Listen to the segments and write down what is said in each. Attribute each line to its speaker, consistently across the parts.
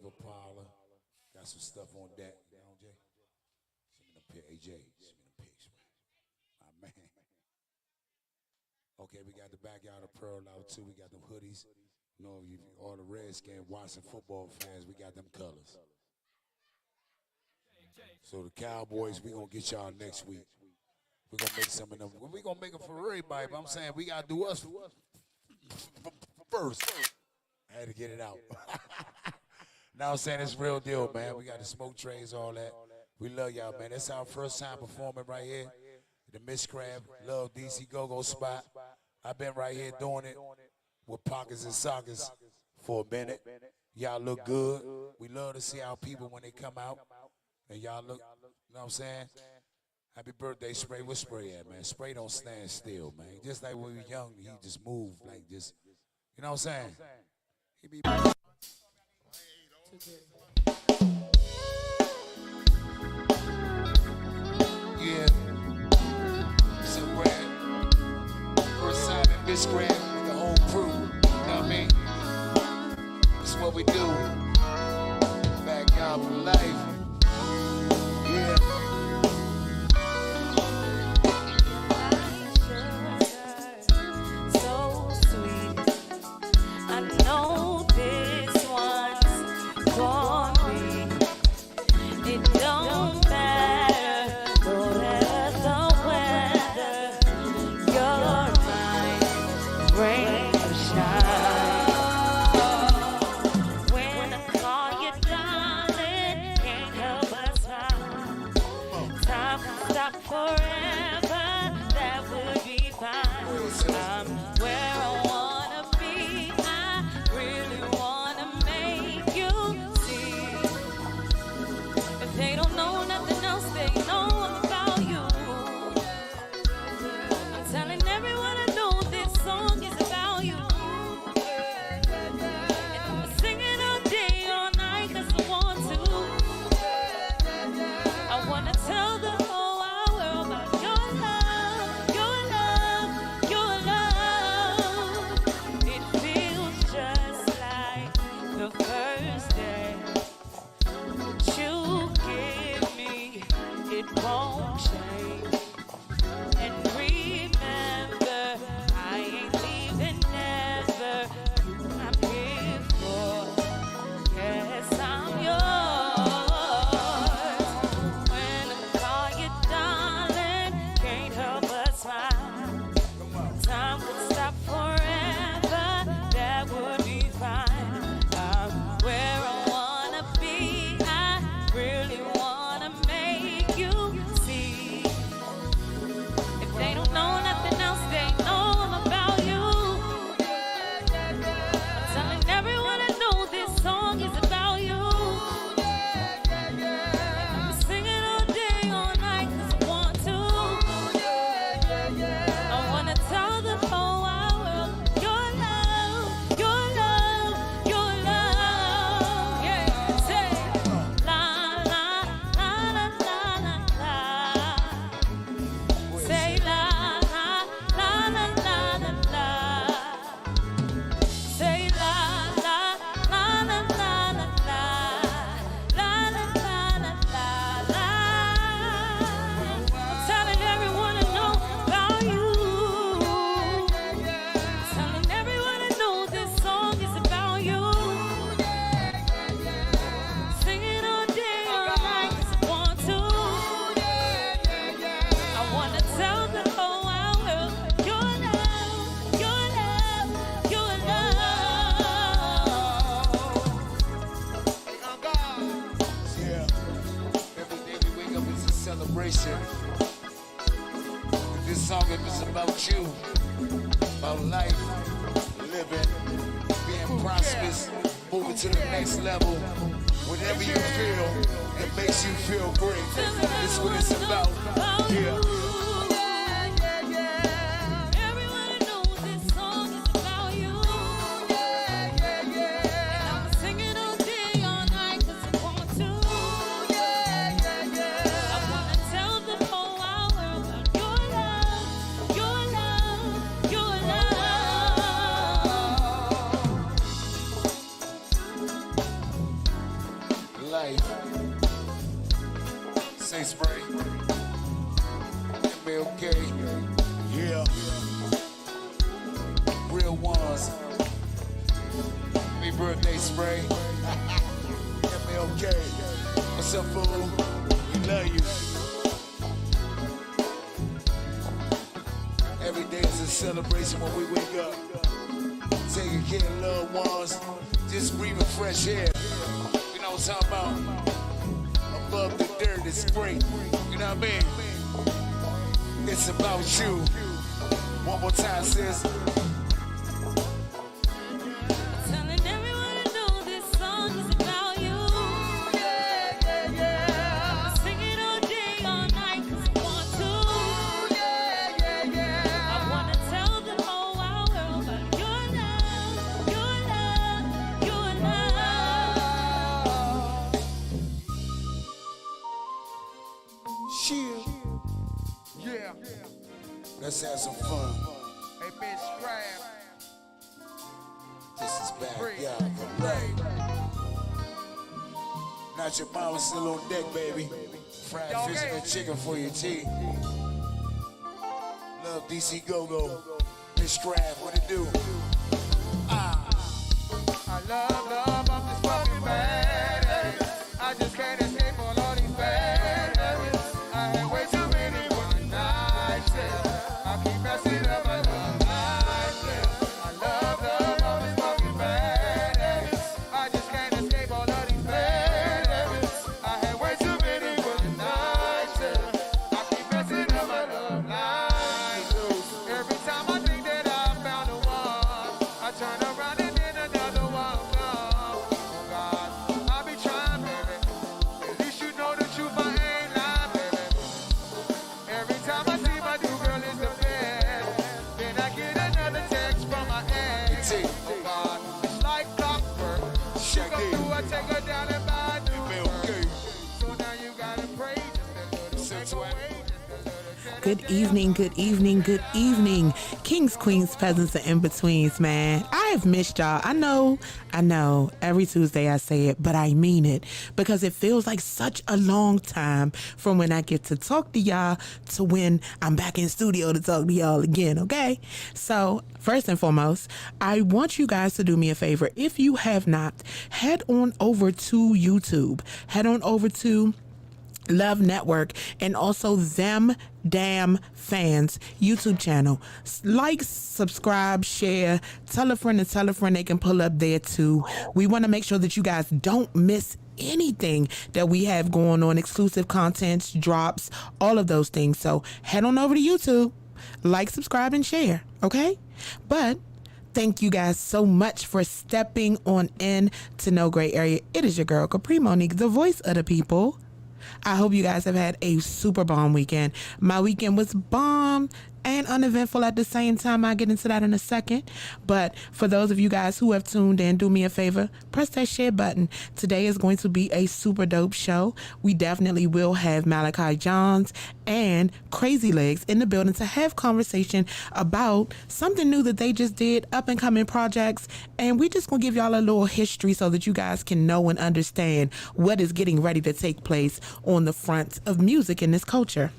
Speaker 1: flavor parlor. Got some stuff on deck. You know, Jay? Send me the pic. Hey, Jay, send me the pics, man. My man. Okay, we got the backyard of Pearl out too. We got them hoodies. You know, all the Redskins, Watson football fans, we got them colors. So the Cowboys, we gonna get y'all next week. We gonna make some of them. We gonna make them for everybody. But I'm saying we gotta do us first. I had to get it out. Now I'm saying it's real deal, man. We got the smoke trays, all that. We love y'all, man. That's our first time performing right here. The Miss Crab, Love DC Go-Go spot. I've been right here doing it with pockets and sockets for a minute. Y'all look good. We love to see our people when they come out. And y'all look, you know what I'm saying? Happy birthday, Spray. Where Spray at, man? Spray don't stand still, man. Just like when we were young, he just moved like this. You know what I'm saying? He be... Yeah. So Brad, first time in Miss Grant with the whole crew. You know what I mean? That's what we do. Backyard for life. Yeah.
Speaker 2: So sweet. I know this one's for me. It don't matter what the weather. You're mine, rain or shine. When I call you darling, can't help but smile. Time can stop forever, that would be fine. I'm where I wanna be. I really wanna make you see. If they don't know nothing else, they know about you. I'm telling everyone I know this song is about you. And I'ma sing it all day, all night, 'cause I want to. I wanna tell the whole wide world about your love, your love, your love. It feels just like the first day that you give me. It won't change. And remember, I ain't leaving never. I'm here for, yes, I'm yours. When I call you darling, can't help but smile. Time could stop forever, that would be fine. I'm where I wanna be. I really wanna make you see. If they don't know nothing else, they know I'm about you. I'm telling everyone I know this song is about you. And I'ma sing it all day, all night, 'cause I want to. I wanna tell the whole wide world your love, your love, your love. Yeah, say la la la la la la la. Say la la la la la la la. Say la la la la la la la. La la la la la la. I'm telling everyone I know about you. Telling everyone I know this song is about you. Sing it all day, all night, 'cause I want to. I wanna tell the whole wide world your love, your love, your love.
Speaker 1: Yeah. Every day we wake up is a celebration. This song is about you, about life, living, being prosperous, moving to the next level. Whatever you feel, it makes you feel great. That's what it's about. Yeah.
Speaker 2: Everyone knows this song is about you. And I'ma sing it all day, all night, 'cause I want to. I wanna tell the whole wide world about your love, your love, your love.
Speaker 1: life. Say spray. MLK. Yeah. Real ones. Happy birthday, spray. MLK. What's up, fool? We love you. Every day is a celebration when we wake up. Taking care of loved ones. Just breathing fresh air. You know what I'm talking about? Above the dirt is great. You know what I mean? It's about you. One more time, sis.
Speaker 2: Telling everyone I know this song is about you. Yeah, yeah, yeah. Sing it all day, all night, 'cause I want to. Yeah, yeah, yeah. I wanna tell the whole wide world about your love, your love, your love.
Speaker 1: Chill.
Speaker 3: Yeah.
Speaker 1: Let's have some fun.
Speaker 3: Hey, bitch, scram.
Speaker 1: This is back,
Speaker 3: Free.
Speaker 1: yeah, from right. Not your mama still on deck, baby. Fried
Speaker 3: Yo,
Speaker 1: fish
Speaker 3: hey.
Speaker 1: and chicken for your tea. Love DC Go-Go. Miss Crab, what it do?
Speaker 3: I love, I'm just fucking bad at it. I just can't escape all these bad habits. I had way too many one nights, yeah. I keep messing up my love life, yeah. I love, I'm just fucking bad at it. I just can't escape all these bad habits. I had way too many one nights, yeah. I keep messing up my love life. Every time I think that I found the one, I turn around and then another one comes. Oh God, I be trying, baby. At least you know the truth, I ain't lying, baby. Every time I see my new girl is the best, then I get another text from my ex.
Speaker 1: Hey, T.
Speaker 3: Oh God, it's like clockwork. She
Speaker 1: Check
Speaker 3: come
Speaker 1: it.
Speaker 3: through, I take her down and buy a new
Speaker 1: MLK.
Speaker 3: one. So now you gotta pray just a little,
Speaker 1: Since
Speaker 3: take
Speaker 1: when?
Speaker 3: away just a little.
Speaker 4: Good evening, good evening, good evening. Kings, queens, peasants, and in-betweens, man. I have missed y'all. I know. Every Tuesday I say it, but I mean it because it feels like such a long time from when I get to talk to y'all to when I'm back in studio to talk to y'all again, okay? So, first and foremost, I want you guys to do me a favor. If you have not, head on over to YouTube. Head on over to Love Network and also Them Damn Fans YouTube channel. Like, subscribe, share, tell a friend they can pull up there too. We want to make sure that you guys don't miss anything that we have going on, exclusive contents, drops, all of those things. So head on over to YouTube, like, subscribe, and share, okay? But thank you guys so much for stepping on in to No Gray Area. It is your girl, Kapri Monique, the voice of the people. I hope you guys have had a super bomb weekend. My weekend was bomb and uneventful at the same time. I'll get into that in a second. But for those of you guys who have tuned in, do me a favor, press that share button. Today is going to be a super dope show. We definitely will have Malachai Johns and CrazyLegz in the building to have conversation about something new that they just did, up and coming projects. And we just gonna give y'all a little history so that you guys can know and understand what is getting ready to take place on the front of music in this culture.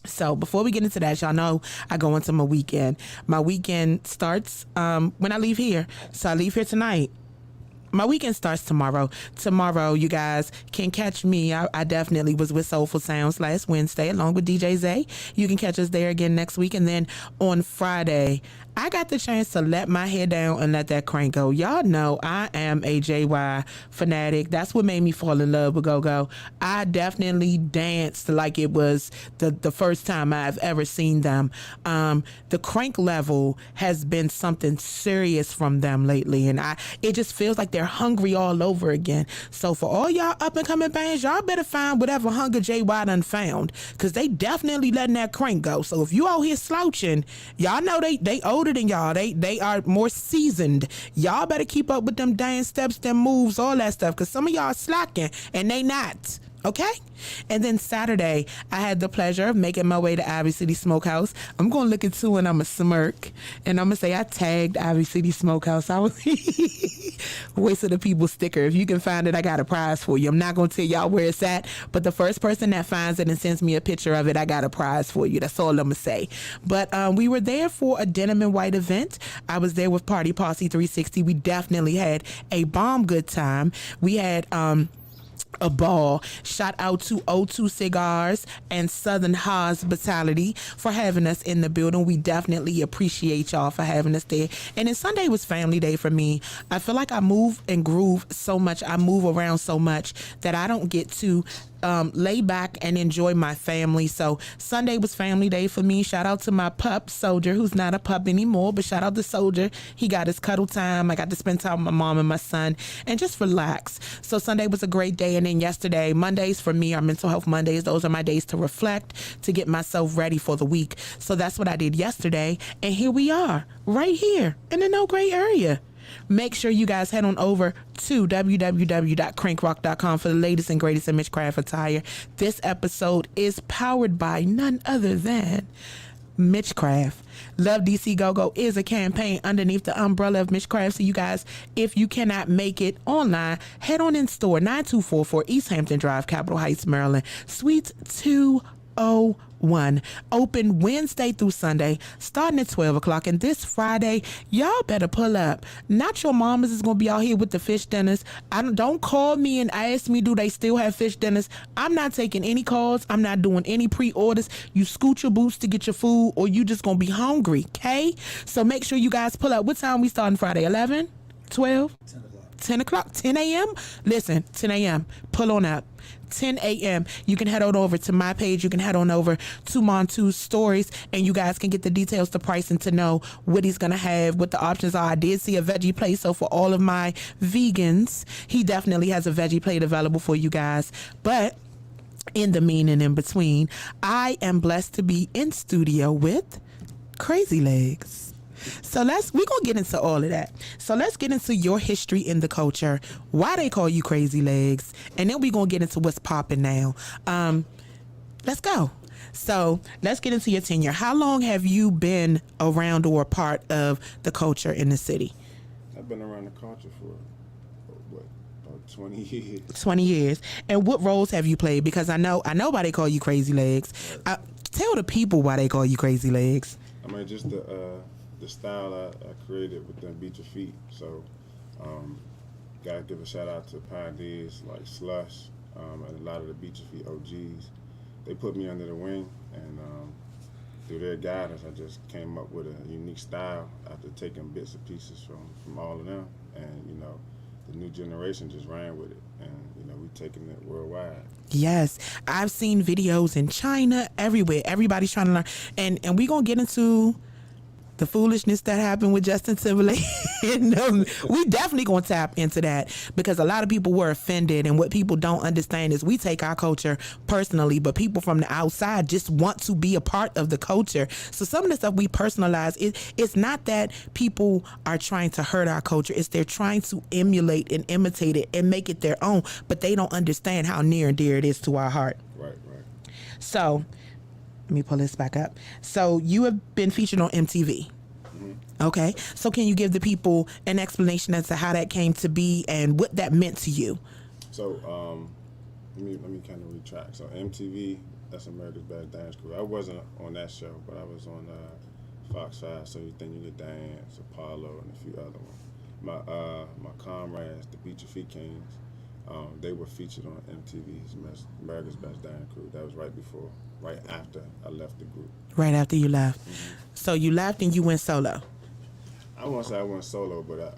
Speaker 4: So before we get into that, y'all know I go into my weekend. My weekend starts when I leave here. So I leave here tonight. My weekend starts tomorrow. Tomorrow, you guys can catch me. I definitely was with Soulful Sounds last Wednesday along with DJ Zay. You can catch us there again next week. And then on Friday, I got the chance to let my hair down and let that crank go. Y'all know I am a JY fanatic. That's what made me fall in love with Go-Go. I definitely danced like it was the first time I've ever seen them. The crank level has been something serious from them lately, and it just feels like they're hungry all over again. So for all y'all up and coming bands, y'all better find whatever hunger JY done found, because they definitely letting that crank go. So if you out here slouching, y'all know they older than y'all. They are more seasoned. Y'all better keep up with them dance steps, them moves, all that stuff, because some of y'all slacking and they not. Okay? And then Saturday, I had the pleasure of making my way to Ivy City Smokehouse. I'm going to look at two and I'm going to smirk. And I'm going to say I tagged Ivy City Smokehouse. I was waste of the people sticker. If you can find it, I got a prize for you. I'm not going to tell y'all where it's at, but the first person that finds it and sends me a picture of it, I got a prize for you. That's all I'm going to say. But we were there for a denim and white event. I was there with Party Posse 360. We definitely had a bomb good time. We had a ball. Shout out to O2 Cigars and Southern Hospitality for having us in the building. We definitely appreciate y'all for having us there. And then Sunday was family day for me. I feel like I move and groove so much. I move around so much that I don't get to lay back and enjoy my family. So Sunday was family day for me. Shout out to my pup Soldier, who's not a pup anymore, but shout out to Soldier. He got his cuddle time. I got to spend time with my mom and my son and just relax. So Sunday was a great day. And then yesterday, Mondays for me are mental health Mondays. Those are my days to reflect, to get myself ready for the week. So that's what I did yesterday. And here we are, right here in the No Gray area. Make sure you guys head on over to www.crankrock.com for the latest and greatest in Mitchcraft attire. This episode is powered by none other than Mitchcraft. Love DC Go-Go is a campaign underneath the umbrella of Mitchcraft. So you guys, if you cannot make it online, head on in store, 9244 East Hampton Drive, Capitol Heights, Maryland, Suite 201. Open Wednesday through Sunday, starting at 12 o'clock. And this Friday, y'all better pull up. Not your mamas is going to be out here with the fish dinners. Don't call me and ask me, do they still have fish dinners? I'm not taking any calls. I'm not doing any pre-orders. You scoot your boots to get your food, or you just going to be hungry, okay? So make sure you guys pull up. What time we starting Friday? 11? 12? 10 o'clock? 10 a.m.? Listen, 10 a.m. Pull on up. 10 a.m. You can head on over to my page. You can head on over to Montu's stories, and you guys can get the details, the pricing, to know what he's going to have, what the options are. I did see a veggie plate, so for all of my vegans, he definitely has a veggie plate available for you guys. But in the mean and in between, I am blessed to be in studio with CrazyLegz. So we're going to get into all of that. So let's get into your history in the culture, why they call you CrazyLegz, and then we're going to get into what's popping now. Let's go. So let's get into your tenure. How long have you been around or a part of the culture in the city?
Speaker 5: I've been around the culture for, about 20 years. 20
Speaker 4: years. And what roles have you played? Because I know why they call you CrazyLegz.
Speaker 5: Right.
Speaker 4: Tell the people why they call you CrazyLegz.
Speaker 5: I mean, just the style I created with them Beat Your Feet. So, gotta give a shout out to pioneers like Slush and a lot of the Beat Your Feet OGs. They put me under the wing, and through their guidance, I just came up with a unique style after taking bits and pieces from all of them. And, you know, the new generation just ran with it, and, you know, we taking it worldwide.
Speaker 4: Yes, I've seen videos in China, everywhere. Everybody's trying to learn. And we're going to get into the foolishness that happened with Justin Timberlake. And, we definitely going to tap into that, because a lot of people were offended, and what people don't understand is we take our culture personally, but people from the outside just want to be a part of the culture. So some of the stuff we personalize, it's not that people are trying to hurt our culture, it's they're trying to emulate and imitate it and make it their own, but they don't understand how near and dear it is to our heart.
Speaker 5: Right.
Speaker 4: So let me pull this back up. So you have been featured on MTV. Mm-hmm. Okay. So can you give the people an explanation as to how that came to be and what that meant to you?
Speaker 5: So let me kind of retract. So MTV, that's America's Best Dance Crew. I wasn't on that show, but I was on Fox 5, So You Think You Could Dance, Apollo, and a few other ones. My comrades, the Beat Your Feet Kings, they were featured on MTV's America's Best Dance Crew. That was right after I left the group.
Speaker 4: Right after you left.
Speaker 5: Mm-hmm.
Speaker 4: So you left and you went solo.
Speaker 5: I won't say I went solo, but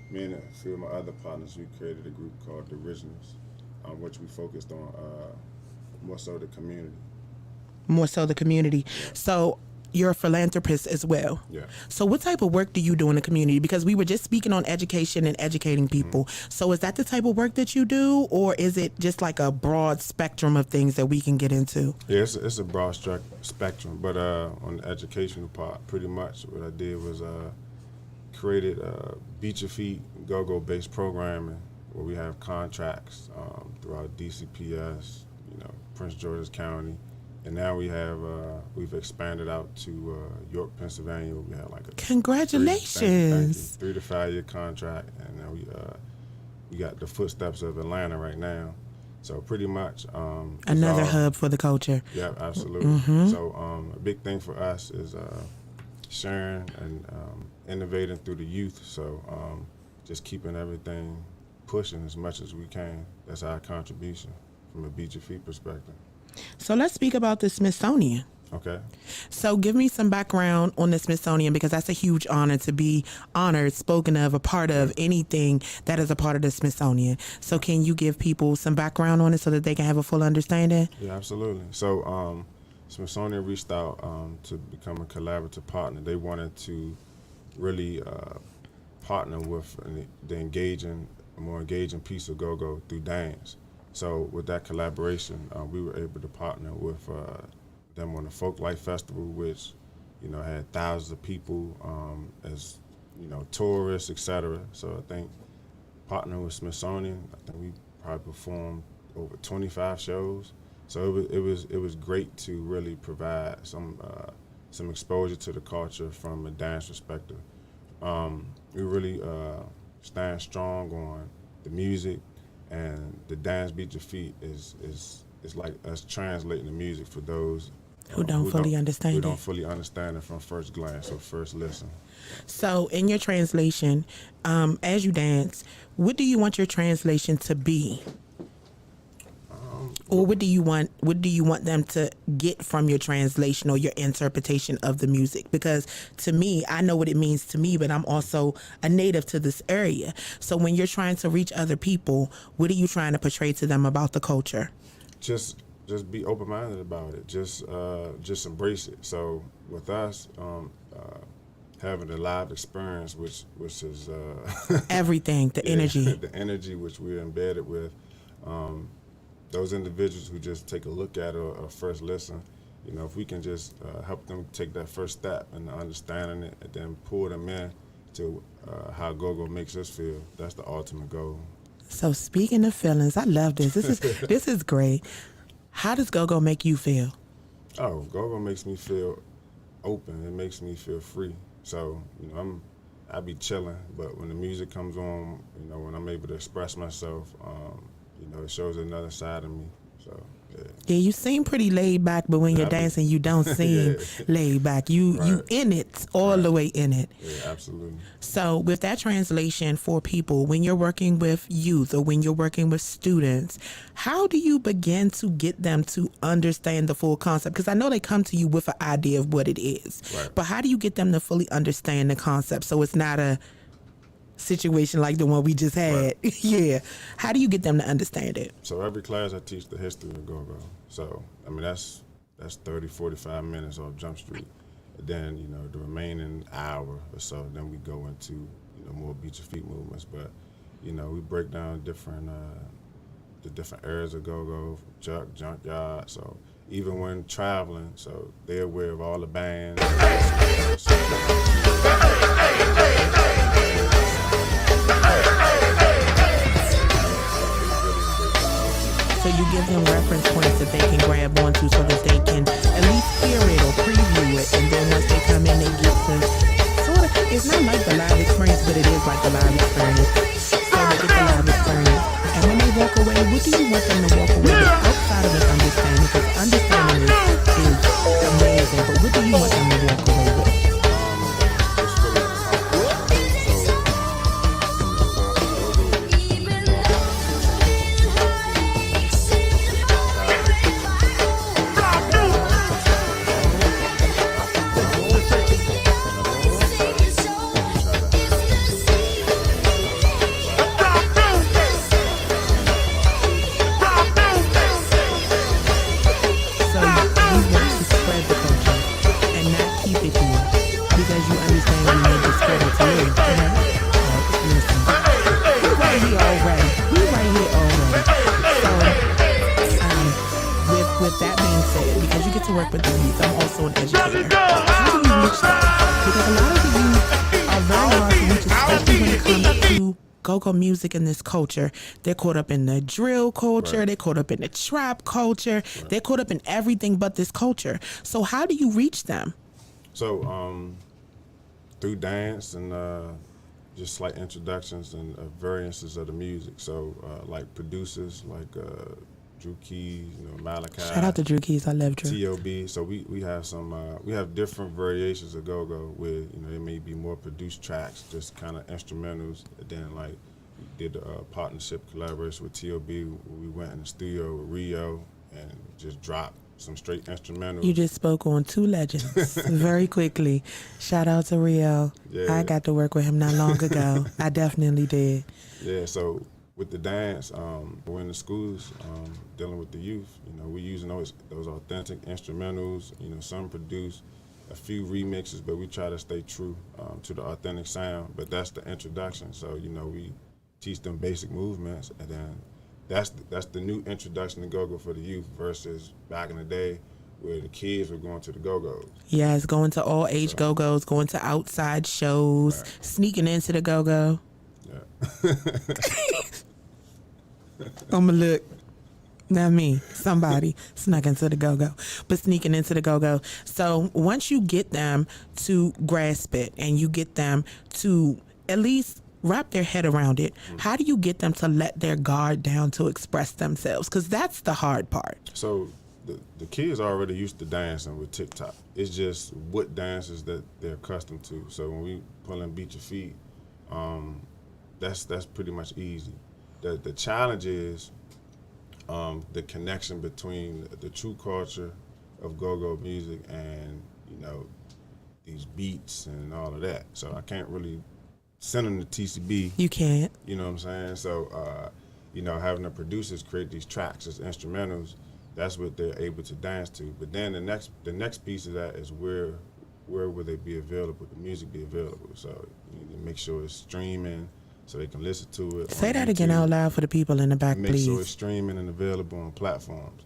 Speaker 5: me and a few of my other partners, we created a group called The Originals, which we focused on more so the community.
Speaker 4: More so the community.
Speaker 5: Yeah.
Speaker 4: So you're a philanthropist as well.
Speaker 5: Yeah.
Speaker 4: So what type of work do you do in the community? Because we were just speaking on education and educating people. Mm-hmm. So is that the type of work that you do, or is it just like a broad spectrum of things that we can get into?
Speaker 5: Yeah, it's a broad spectrum, but on the educational part, pretty much what I did was created Beat Your Feet go-go based programming where we have contracts throughout DCPS, Prince George's County, and now we've expanded out to York, Pennsylvania. We have like a
Speaker 4: congratulations
Speaker 5: 3 to 5 year contract, and now we got the footsteps of Atlanta right now. So pretty much
Speaker 4: another hub for the culture.
Speaker 5: Yeah, absolutely. So a big thing for us is sharing and innovating through the youth. So just keeping everything pushing as much as we can. That's our contribution from a Beat Your Feet perspective.
Speaker 4: So let's speak about the Smithsonian.
Speaker 5: Okay.
Speaker 4: So give me some background on the Smithsonian, because that's a huge honor to be honored, spoken of, a part of anything that is a part of the Smithsonian. So can you give people some background on it so that they can have a full understanding?
Speaker 5: Yeah, absolutely. So Smithsonian reached out to become a collaborative partner. They wanted to really partner with the more engaging piece of go-go through dance. So with that collaboration, we were able to partner with them on the Folk Life Festival, which had thousands of people as tourists, etc. So I think partnering with Smithsonian, I think we probably performed over 25 shows. So it was great to really provide some exposure to the culture from a dance perspective. We really stand strong on the music, and the dance Beat Your Feet is like us translating the music for those
Speaker 4: who don't fully understand
Speaker 5: it from first glance or first listen.
Speaker 4: So in your translation, as you dance, what do you want your translation to be? Or what do you want them to get from your translation or your interpretation of the music? Because to me, I know what it means to me, but I'm also a native to this area. So when you're trying to reach other people, what are you trying to portray to them about the culture?
Speaker 5: Just be open-minded about it. Just embrace it. So with us, having a live experience, which is
Speaker 4: everything, the energy,
Speaker 5: the energy which we're embedded with. Those individuals who just take a look at or first listen, if we can just help them take that first step in understanding it, and then pull them in to how go-go makes us feel, that's the ultimate goal.
Speaker 4: So speaking of feelings, I love this. This is great. How does go-go make you feel?
Speaker 5: Oh, go-go makes me feel open. It makes me feel free. So, I be chilling, but when the music comes on, when I'm able to express myself, it shows another side of me. So,
Speaker 4: yeah, you seem pretty laid back, but when you're dancing, you don't seem laid back. You in it, all the way in it.
Speaker 5: Yeah, absolutely.
Speaker 4: So with that translation for people, when you're working with youth or when you're working with students, how do you begin to get them to understand the full concept? Because I know they come to you with an idea of what it is, but how do you get them to fully understand the concept so it's not a situation like the one we just had? Yeah. How do you get them to understand it?
Speaker 5: So every class I teach the history of go-go. So, that's 30, 45 minutes off Jump Street. And then, the remaining hour or so, then we go into, more Beat Your Feet movements. But, we break down the different areas of go-go, junkyard. So even when traveling, so they're aware of all the bands.
Speaker 4: So you give them reference points that they can grab onto so that they can at least hear it or preview it. And then once they come in, they get to sort of, it's not like the live experience, but it is like the live experience. So they get the live experience. And when they walk away, what do you want them to walk away with outside of an understanding? Because understanding is amazing, but what do you want them to walk away with? With that being said, because you get to work with the youth, I'm also an educator. How do you reach that? Because a lot of the youth are very hard to reach, especially when it comes to go-go music and this culture. They're caught up in the drill culture.
Speaker 5: Right.
Speaker 4: They're caught up in the trap culture. Right. They're caught up in everything but this culture. So how do you reach them?
Speaker 5: So through dance and just slight introductions and variances of the music. So like producers like Drew Keys, Malachi.
Speaker 4: Shout out to Drew Keys. I love Drew.
Speaker 5: T.O.B. So we have some we have different variations of go-go with there may be more produced tracks, just kind of instrumentals. And then like we did a partnership collaboration with T.O.B. We went in the studio with Rio and just dropped some straight instrumentals.
Speaker 4: You just spoke on two legends very quickly. Shout out to Rio.
Speaker 5: Yeah.
Speaker 4: I got to work with him not long ago. I definitely did.
Speaker 5: Yeah, so with the dance, we're in the schools dealing with the youth. We're using those authentic instrumentals. Some produce a few remixes, but we try to stay true to the authentic sound. But that's the introduction. So we teach them basic movements, and then that's the new introduction to go-go for the youth versus back in the day where the kids were going to the go-go's.
Speaker 4: Yes, going to all age go-go's, going to outside shows,
Speaker 5: right.
Speaker 4: Sneaking into the go-go.
Speaker 5: Yeah.
Speaker 4: I'ma look. Not me. Somebody snuck into the go-go, but sneaking into the go-go. So once you get them to grasp it and you get them to at least wrap their head around it, how do you get them to let their guard down to express themselves? Because that's the hard part.
Speaker 5: So the kids are already used to dancing with TikTok. It's just what dances that they're accustomed to. So when we pull in Beat Your Feet, that's pretty much easy. The challenge is the connection between the true culture of go-go music and these beats and all of that. So I can't really send them to TCB.
Speaker 4: You can't.
Speaker 5: You know what I'm saying? So having the producers create these tracks as instrumentals, that's what they're able to dance to. But then the next piece of that is where will they be available? The music be available. So you need to make sure it's streaming, so they can listen to it.
Speaker 4: Say that again out loud for the people in the back,
Speaker 5: make
Speaker 4: please.
Speaker 5: Make sure it's streaming and available on platforms,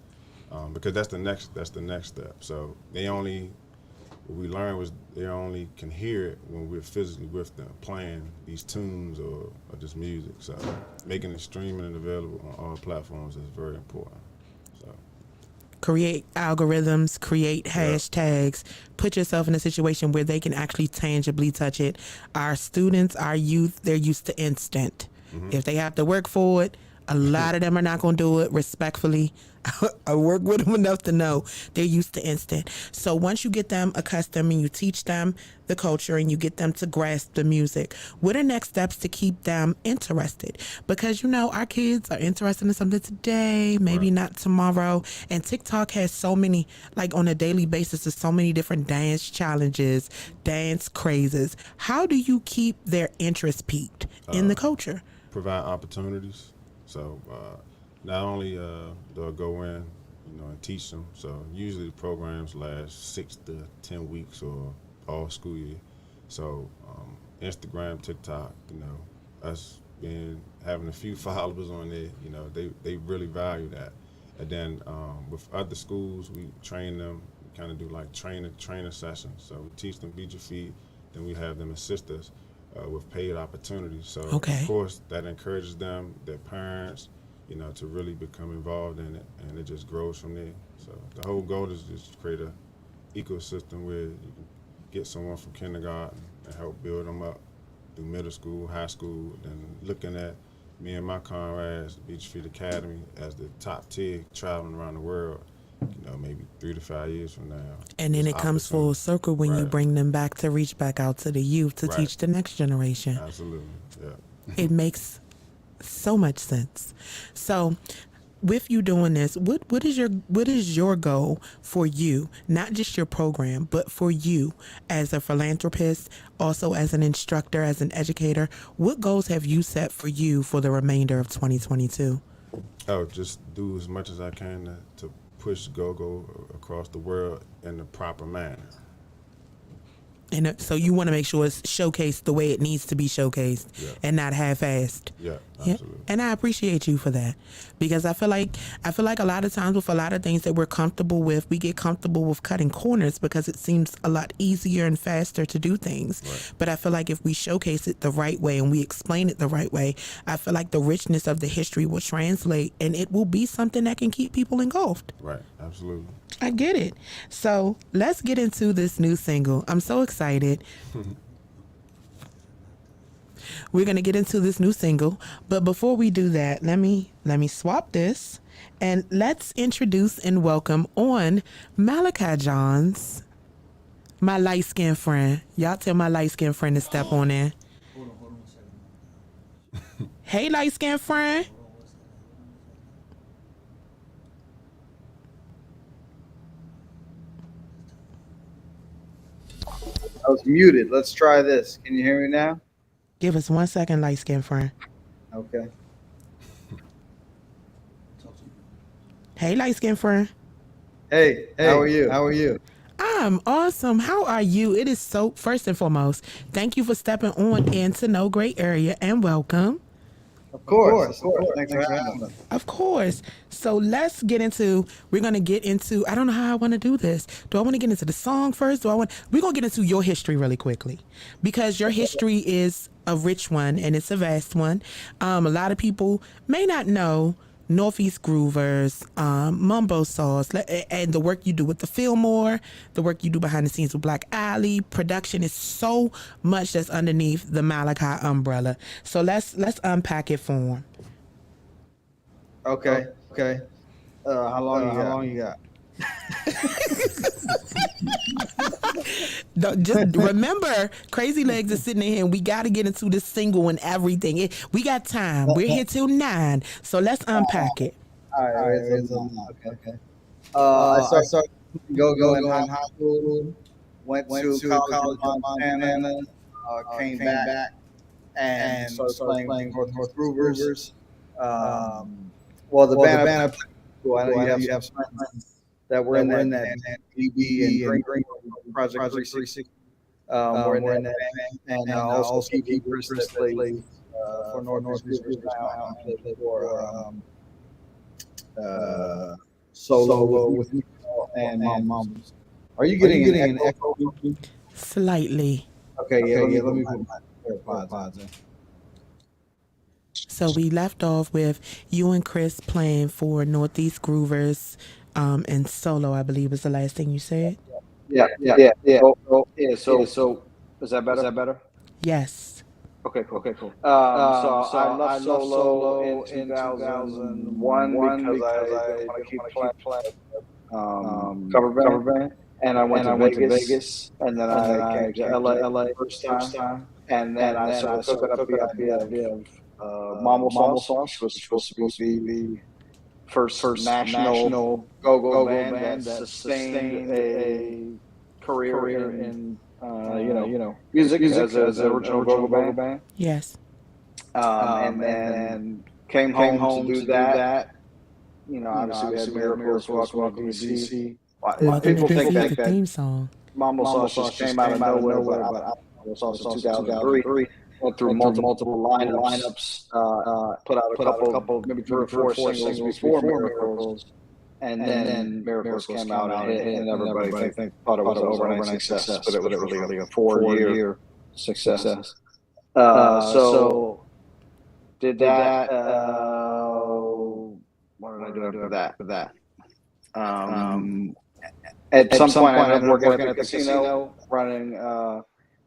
Speaker 5: because that's the next step. So what we learned was they only can hear it when we're physically with them, playing these tunes or this music. So making it streaming and available on all platforms is very important. So
Speaker 4: create algorithms, create hashtags, put yourself in a situation where they can actually tangibly touch it. Our students, our youth, they're used to instant. Mm-hmm. If they have to work for it, a lot of them are not going to do it respectfully. I work with them enough to know they're used to instant. So once you get them accustomed and you teach them the culture and you get them to grasp the music, what are next steps to keep them interested? Because, our kids are interested in something today, maybe not tomorrow. And TikTok has so many, like on a daily basis, there's so many different dance challenges, dance crazes. How do you keep their interest piqued in the culture?
Speaker 5: Provide opportunities. So not only do I go in, and teach them. So usually the programs last 6 to 10 weeks or all school year. So Instagram, TikTok, us having a few followers on there, they really value that. And then with other schools, we train them. We kind of do like trainer sessions. So we teach them Beat Your Feet, then we have them assist us with paid opportunities. So of course that encourages them, their parents, to really become involved in it, and it just grows from there. So the whole goal is just to create an ecosystem where you can get someone from kindergarten and help build them up through middle school, high school, and looking at me and my comrades, Beat Your Feet Academy, as the top tier traveling around the world, maybe 3 to 5 years from now.
Speaker 4: And then it comes full circle when you bring them back to reach back out to the youth to teach the next generation.
Speaker 5: Absolutely, yeah.
Speaker 4: It makes so much sense. So with you doing this, what is your goal for you, not just your program, but for you as a philanthropist, also as an instructor, as an educator? What goals have you set for you for the remainder of 2022?
Speaker 5: Oh, just do as much as I can to push go-go across the world in the proper manner. And
Speaker 4: so you want to make sure it's showcased the way it needs to be showcased and not half-assed.
Speaker 5: Yeah.
Speaker 4: Yeah.
Speaker 5: Absolutely.
Speaker 4: And I appreciate you for that, because I feel like a lot of times with a lot of things that we're comfortable with, we get comfortable with cutting corners because it seems a lot easier and faster to do things.
Speaker 5: Right.
Speaker 4: But I feel like if we showcase it the right way and we explain it the right way, I feel like the richness of the history will translate and it will be something that can keep people engulfed.
Speaker 5: Right. Absolutely.
Speaker 4: I get it. So let's get into this new single. I'm so excited. We're going to get into this new single, but before we do that, let me swap this and let's introduce and welcome on Malachi Johns, my light-skinned friend. Y'all tell my light-skinned friend to step on in.
Speaker 6: Hold on 1 second.
Speaker 4: Hey, light-skinned friend.
Speaker 6: I was muted. Let's try this. Can you hear me now?
Speaker 4: Give us 1 second, light-skinned friend.
Speaker 6: Okay.
Speaker 4: Hey, light-skinned friend.
Speaker 6: Hey, how are you? How are you?
Speaker 4: I'm awesome. How are you? It is so, first and foremost, thank you for stepping on into No Great Area and welcome.
Speaker 6: Of course. Thanks for having us.
Speaker 4: Of course. So let's get into, we're going to get into, I don't know how I want to do this. Do I want to get into the song first? We're going to get into your history really quickly, because your history is a rich one and it's a vast one. A lot of people may not know Northeast Groovers, Mumbo Sauce, and the work you do with the Fillmore, the work you do behind the scenes with Black Alley. Production is so much that's underneath the Malachi umbrella. So let's unpack it for them.
Speaker 6: Okay. How long you got?
Speaker 4: Just remember, CrazyLegz is sitting in here and we got to get into this single and everything. We got time. We're here till 9. So let's unpack it.
Speaker 6: All right. Okay. I started go in high school, went to college in Montana, came back, and started playing North Groovers. Well, the band I played, I know you have some friends that were in that band, DB and Green Project 360. We're in that band, and also P. Chris that played for North Groovers now, and played for solo with me and Mom. Are you getting an echo?
Speaker 4: Slightly.
Speaker 6: Okay, yeah. Let me put my AirPods in.
Speaker 4: So we left off with you and Chris playing for Northeast Groovers, and solo, I believe was the last thing you said.
Speaker 6: Yeah. So is that better?
Speaker 4: Yes.
Speaker 6: Okay, cool. So I left solo in 2001 because I want to keep playing cover band, and I went to Vegas, and then I came to LA first time, and then I started cooking up the idea of Mambo Sauce, which was supposed to be the first national go-go band that sustained a career in music as an original go-go band.
Speaker 4: Yes.
Speaker 6: And then came home to do that. Obviously we had Miracles, Welcome to DC. People think
Speaker 4: the
Speaker 6: that
Speaker 4: theme song.
Speaker 6: Mambo Sauce just came out of nowhere, but it was also 2003. Went through multiple lineups, put out a couple, maybe 3 or 4 singles before Miracles, and then Miracles came out and hit, and everybody thought it was an overnight success, but it was really a 4-year success. So did that. What did I do after that? At some point, I ended up working at the casino, running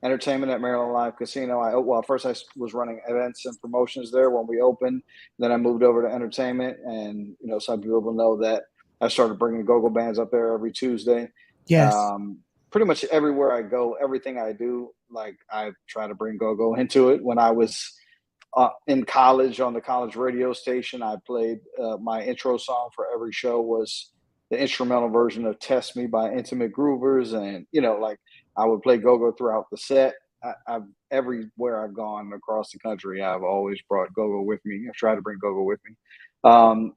Speaker 6: entertainment at Maryland Live Casino. First I was running events and promotions there when we opened. Then I moved over to entertainment, and some people know that I started bringing go-go bands up there every Tuesday.
Speaker 4: Yes.
Speaker 6: Pretty much everywhere I go, everything I do, like I try to bring go-go into it. When I was in college on the college radio station, I played my intro song for every show was the instrumental version of Test Me by Intimate Groovers. And, I would play go-go throughout the set. I've everywhere I've gone across the country, I've always brought go-go with me. I try to bring go-go with me. So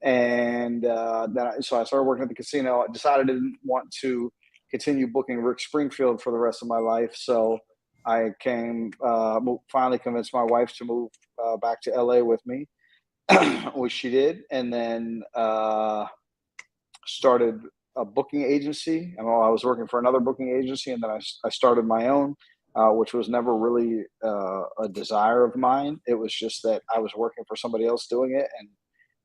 Speaker 6: I started working at the casino. I decided I didn't want to continue booking Rick Springfield for the rest of my life. So I finally convinced my wife to move back to LA with me. which she did, and then started a booking agency. I was working for another booking agency, and then I started my own, which was never really a desire of mine. It was just that I was working for somebody else doing it and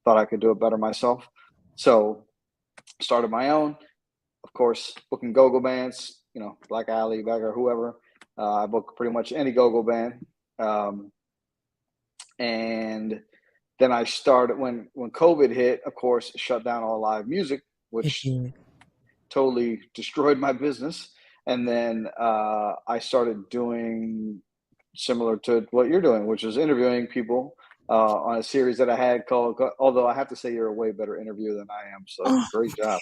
Speaker 6: thought I could do it better myself. So started my own, of course, booking go-go bands, Black Alley, Beggar, whoever. I book pretty much any go-go band. And then I started when COVID hit, of course, shut down all live music, which totally destroyed my business. And then I started doing similar to what you're doing, which is interviewing people on a series that I had called, although I have to say you're a way better interviewer than I am. So great job.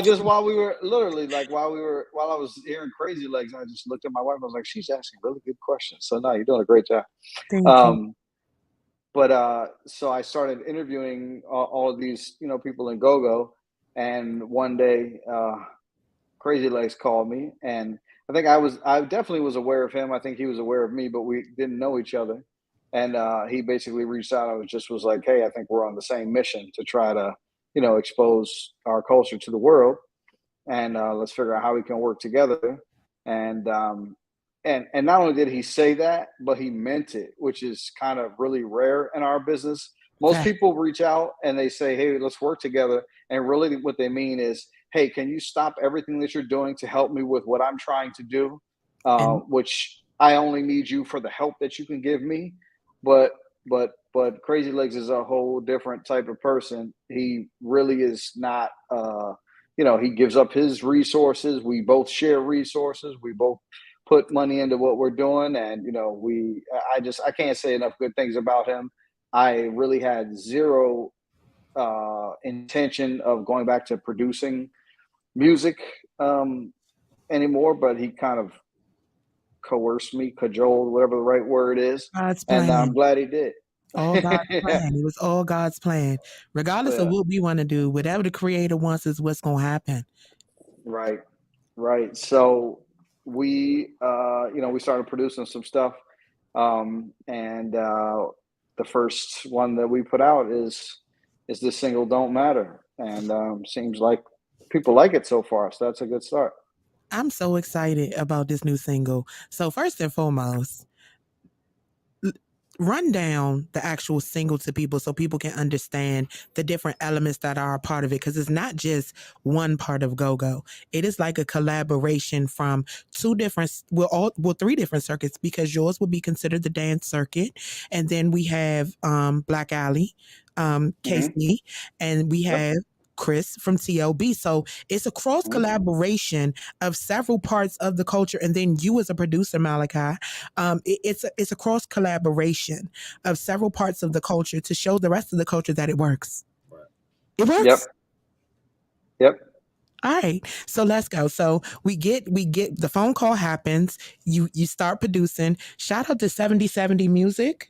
Speaker 6: Just while I was hearing Crazy Legz, I just looked at my wife. I was like, she's asking really good questions. So no, you're doing a great job.
Speaker 4: Thank you.
Speaker 6: But so I started interviewing all of these, people in go-go. And one day, Crazy Legz called me, and I think I definitely was aware of him. I think he was aware of me, but we didn't know each other. And he basically reached out. I was like, hey, I think we're on the same mission to try to, expose our culture to the world, and let's figure out how we can work together. And not only did he say that, but he meant it, which is kind of really rare in our business. Most people reach out and they say, hey, let's work together. And really what they mean is, hey, can you stop everything that you're doing to help me with what I'm trying to do? Which I only need you for the help that you can give me. But Crazy Legz is a whole different type of person. He really is not, he gives up his resources. We both share resources. We both put money into what we're doing. And, I can't say enough good things about him. I really had zero intention of going back to producing music anymore, but he kind of coerced me, cajoled, whatever the right word is.
Speaker 4: God's plan.
Speaker 6: And I'm glad he did.
Speaker 4: All God's plan. It was all God's plan. Regardless of what we want to do, whatever the Creator wants is what's going to happen.
Speaker 6: Right. So we, we started producing some stuff. And the first one that we put out is this single Don't Matter. And seems like people like it so far. So that's a good start.
Speaker 4: I'm so excited about this new single. So first and foremost, run down the actual single to people so people can understand the different elements that are a part of it, because it's not just one part of go-go. It is like a collaboration from three different circuits, because yours would be considered the dance circuit, and then we have Black Alley, Casey, and we have Chris from TLB. So it's a cross collaboration of several parts of the culture, and then you as a producer, Malachi, it's a cross collaboration of several parts of the culture to show the rest of the culture that it works. It works.
Speaker 6: Yep.
Speaker 4: All right, so let's go. So we get the phone call happens. You start producing. Shout out to 7070 Music.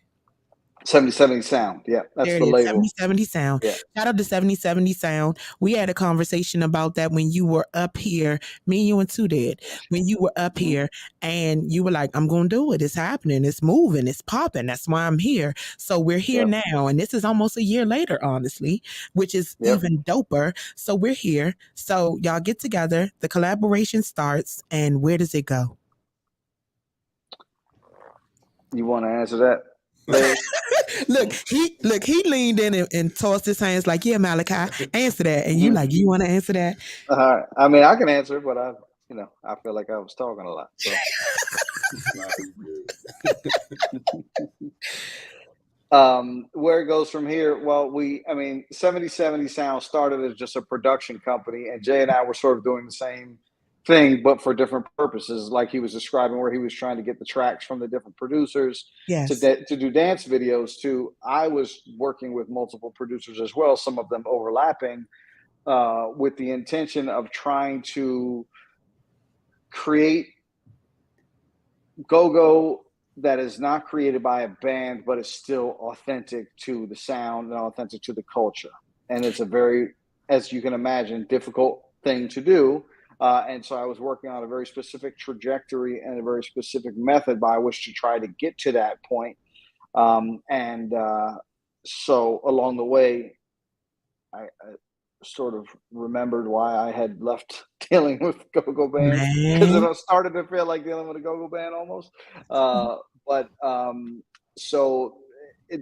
Speaker 6: 7070 Sound. Yeah, that's the label.
Speaker 4: 7070 Sound.
Speaker 6: Yeah.
Speaker 4: Shout out to 7070 Sound. We had a conversation about that when you were up here. Me and you and Two did. When you were up here and you were like, I'm going to do it. It's happening. It's moving. It's popping. That's why I'm here. So we're here now. And this is almost a year later, honestly, which is even doper. So we're here. So y'all get together. The collaboration starts. And where does it go?
Speaker 6: You want to answer that?
Speaker 4: Look, he leaned in and tossed his hands like, yeah, Malachi, answer that. And you like, you want to answer that?
Speaker 6: I mean, I can answer it, but I feel like I was talking a lot. So. Where it goes from here, well, 7070 Sound started as just a production company, and Jay and I were sort of doing the same thing, but for different purposes, like he was describing, where he was trying to get the tracks from the different producers to do dance videos to. I was working with multiple producers as well, some of them overlapping, with the intention of trying to create go-go that is not created by a band, but is still authentic to the sound and authentic to the culture. And it's a very, as you can imagine, difficult thing to do. And so I was working on a very specific trajectory and a very specific method by which to try to get to that point. so along the way, I sort of remembered why I had left dealing with go-go bands, because
Speaker 4: Man.
Speaker 6: it started to feel like dealing with a go-go band almost. But so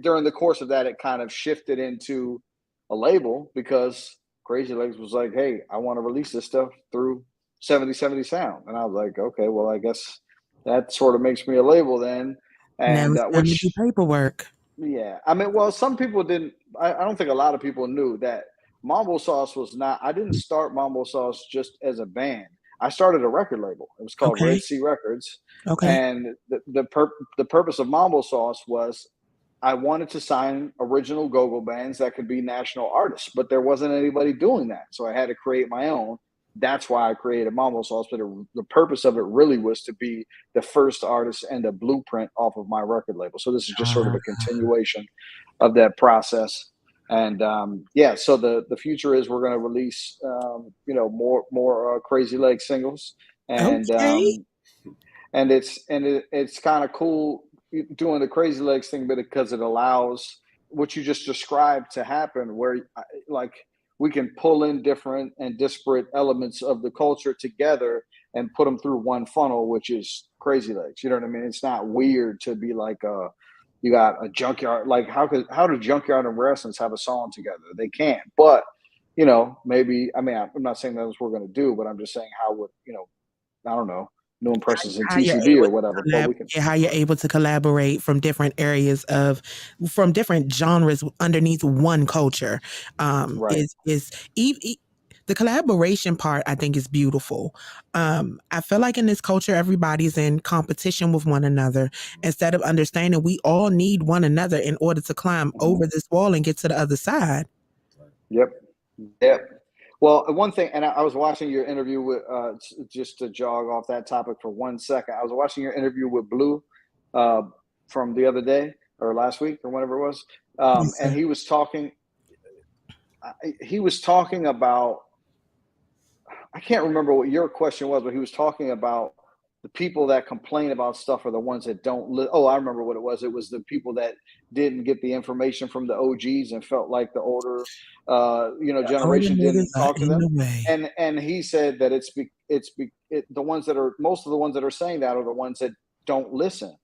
Speaker 6: during the course of that, it kind of shifted into a label, because CrazyLegz was like, "Hey, I want to release this stuff through 7070 Sound," and I was like, "Okay, well, I guess that sort of makes me a label then."
Speaker 4: Now
Speaker 6: And
Speaker 4: it's time to do
Speaker 6: which,
Speaker 4: paperwork.
Speaker 6: yeah, I mean, well, some people didn't. I don't think a lot of people knew that Mambo Sauce was not. I didn't start Mambo Sauce just as a band. I started a record label. It was called
Speaker 4: Okay.
Speaker 6: Red Sea Records,
Speaker 4: Okay.
Speaker 6: and the purpose of Mambo Sauce was I wanted to sign original go-go bands that could be national artists, but there wasn't anybody doing that, so I had to create my own. That's why I created Mambo Sauce. But the purpose of it really was to be the first artist and a blueprint off of my record label. So this is just sort of
Speaker 4: Uh,
Speaker 6: a continuation of that process. And yeah, so the future is we're going to release more CrazyLegz singles, and
Speaker 4: okay.
Speaker 6: it's kind of cool doing the CrazyLegz thing, but because it allows what you just described to happen, where like we can pull in different and disparate elements of the culture together and put them through one funnel, which is CrazyLegz. You know what I mean? It's not weird to be like you got a junkyard. Like how do Junkyard and Rare Essence have a song together? They can't. But maybe, I mean, I'm not saying that's what we're going to do, but I'm just saying how would I don't know, New Impressions in
Speaker 4: How you're
Speaker 6: TCB
Speaker 4: able
Speaker 6: or
Speaker 4: to
Speaker 6: whatever. But we can,
Speaker 4: how you're able to collaborate from different areas from different genres underneath one culture.
Speaker 6: right.
Speaker 4: Is the collaboration part, I think, is beautiful. I feel like in this culture, everybody's in competition with one another instead of understanding we all need one another in order to climb over this wall and get to the other side.
Speaker 6: Yep. Yep. Well, one thing, and I was watching your interview with, just to jog off that topic for 1 second, I was watching your interview with Blue uh, from the other day or last week or whatever it was.
Speaker 4: Yes,
Speaker 6: And
Speaker 4: sir.
Speaker 6: he was talking about, I can't remember what your question was, but he was talking about the people that complain about stuff are the ones that don't oh, I remember what it was. It was the people that didn't get the information from the OGs and felt like the older
Speaker 4: Older
Speaker 6: generation didn't
Speaker 4: niggas are
Speaker 6: talk to
Speaker 4: in
Speaker 6: them.
Speaker 4: the way.
Speaker 6: And he said that the ones that are, most of the ones that are saying that are the ones that don't listen.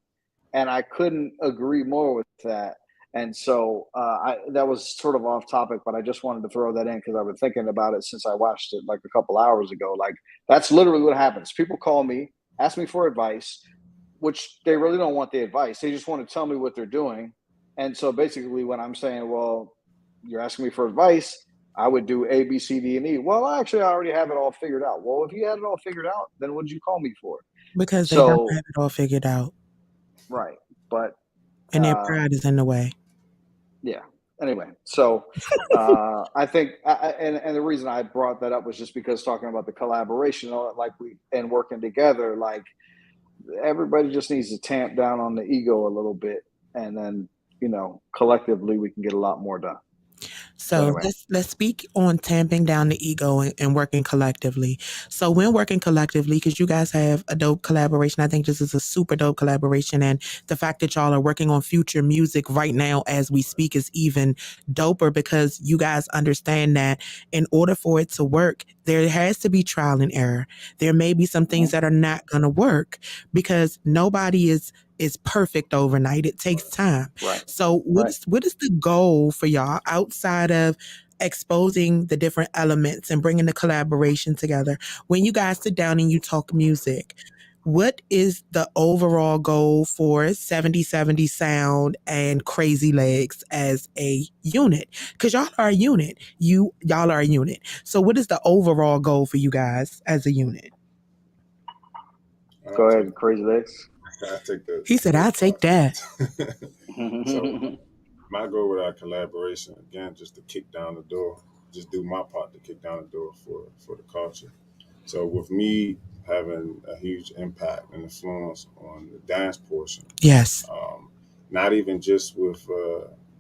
Speaker 6: And I couldn't agree more with that. And so that was sort of off topic, but I just wanted to throw that in because I've been thinking about it since I watched it like a couple hours ago. Like that's literally what happens. People call me, ask me for advice, which they really don't want the advice. They just want to tell me what they're doing. And so basically when I'm saying, well, you're asking me for advice, I would do A, B, C, D, and E. Well, actually, I already have it all figured out. Well, if you had it all figured out, then what did you call me for?
Speaker 4: Because they don't
Speaker 6: So,
Speaker 4: have it all figured out.
Speaker 6: right. But
Speaker 4: And their
Speaker 6: uh,
Speaker 4: pride is in the way.
Speaker 6: yeah. Anyway, so I think, and the reason I brought that up was just because talking about the collaboration, and working together, like everybody just needs to tamp down on the ego a little bit, and then collectively we can get a lot more done. So
Speaker 4: So
Speaker 6: anyway,
Speaker 4: let's speak on tamping down the ego and working collectively. So when working collectively, because you guys have a dope collaboration, I think this is a super dope collaboration, and the fact that y'all are working on future music right now as we speak is even doper because you guys understand that in order for it to work, there has to be trial and error. There may be some things that are not going to work because nobody is perfect overnight. It takes time.
Speaker 6: right,
Speaker 4: So
Speaker 6: right.
Speaker 4: what is the goal for y'all outside of exposing the different elements and bringing the collaboration together? When you guys sit down and you talk music, what is the overall goal for 7070 Sound and CrazyLegz as a unit? Because y'all are a unit. Y'all are a unit. So what is the overall goal for you guys as a unit?
Speaker 6: Go ahead, CrazyLegz.
Speaker 5: I take the
Speaker 4: He said, I'll
Speaker 5: first
Speaker 4: take
Speaker 5: part.
Speaker 4: that.
Speaker 5: So my goal with our collaboration, again, just to kick down the door, just do my part to kick down the door for the culture. So with me having a huge impact and influence on the dance portion,
Speaker 4: Yes.
Speaker 5: not even just with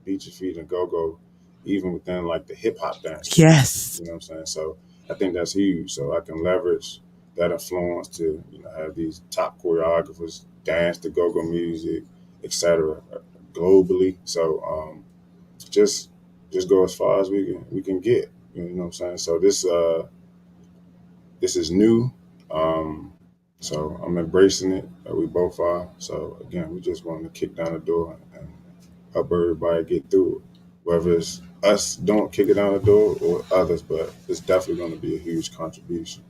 Speaker 5: Beat Your Feet and Go-Go, even within like the hip hop dance portion,
Speaker 4: Yes.
Speaker 5: you know what I'm saying? So I think that's huge. So I can leverage that influence to have these top choreographers dance to go-go music, etc. globally. So just go as far as we can get. You know what I'm saying? So this is new. Um, so I'm embracing it. We both are. So again, we just want to kick down the door and help everybody get through it. Whether it's us don't kick it down the door or others, but it's definitely going to be a huge contribution.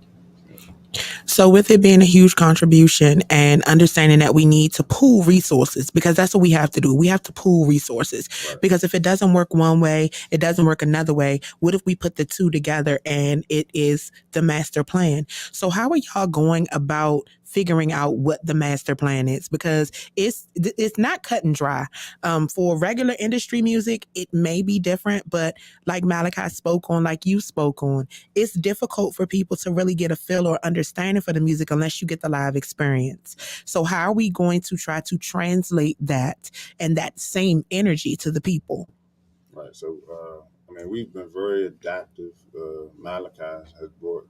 Speaker 4: So, with it being a huge contribution and understanding that we need to pool resources, because that's what we have to do. We have to pool resources.
Speaker 5: Right.
Speaker 4: Because if it doesn't work one way, it doesn't work another way. What if we put the two together and it is the master plan? So, how are y'all going about figuring out what the master plan is? Because it's not cut and dry. For regular industry music, it may be different, but like Malachi spoke on, like you spoke on, it's difficult for people to really get a feel or understanding for the music unless you get the live experience. So how are we going to try to translate that and that same energy to the people?
Speaker 5: Right. So I mean, we've been very adaptive. Malachi has brought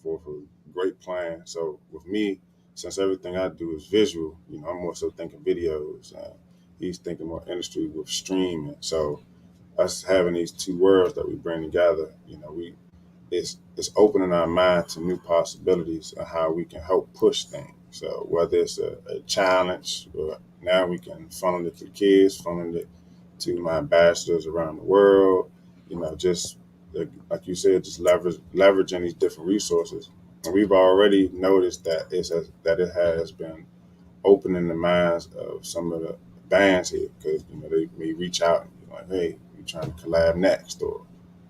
Speaker 5: forth a great plan. So with me, since everything I do is visual, you know, I'm more so thinking videos, and he's thinking more industry with streaming. So us having these two worlds that we bring together, you know, it's opening our mind to new possibilities of how we can help push things. So whether it's a challenge, or now we can funnel it to kids, funnel it to my ambassadors around the world. You know, just like you said, just leveraging these different resources. And we've already noticed that that it has been opening the minds of some of the bands here, because you know they may reach out and be like, "Hey, we trying to collab next," or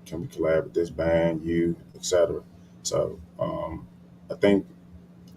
Speaker 5: "Can we collab with this band, you, etc." So I think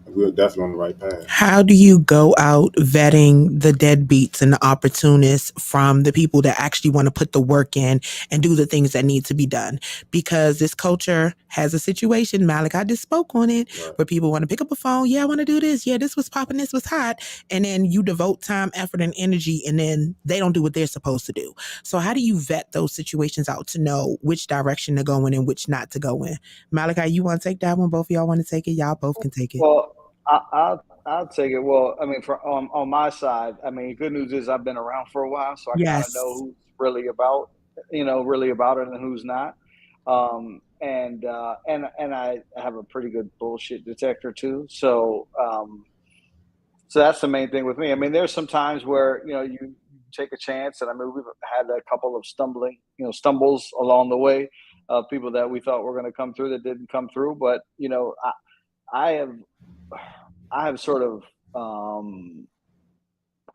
Speaker 5: we're definitely on the right path.
Speaker 4: How do you go out vetting the deadbeats and the opportunists from the people that actually want to put the work in and do the things that need to be done? Because this culture has a situation, Malachi just spoke on it,
Speaker 5: Right.
Speaker 4: where people want to pick up a phone. Yeah, I want to do this. Yeah, this was popping. This was hot. And then you devote time, effort, and energy, and then they don't do what they're supposed to do. So how do you vet those situations out to know which direction to go in and which not to go in? Malachi, you want to take that one? Both of y'all want to take it? Y'all both can take it.
Speaker 6: Well, I'll take it. Well, I mean, for on my side, I mean, good news is I've been around for a while, so I kind of know
Speaker 4: Yes.
Speaker 6: who's really about, really about it and who's not. And I have a pretty good bullshit detector too. So that's the main thing with me. I mean, there's some times where you take a chance, and I mean, we've had a couple of stumbles along the way, people that we thought were going to come through that didn't come through. But I have I have sort of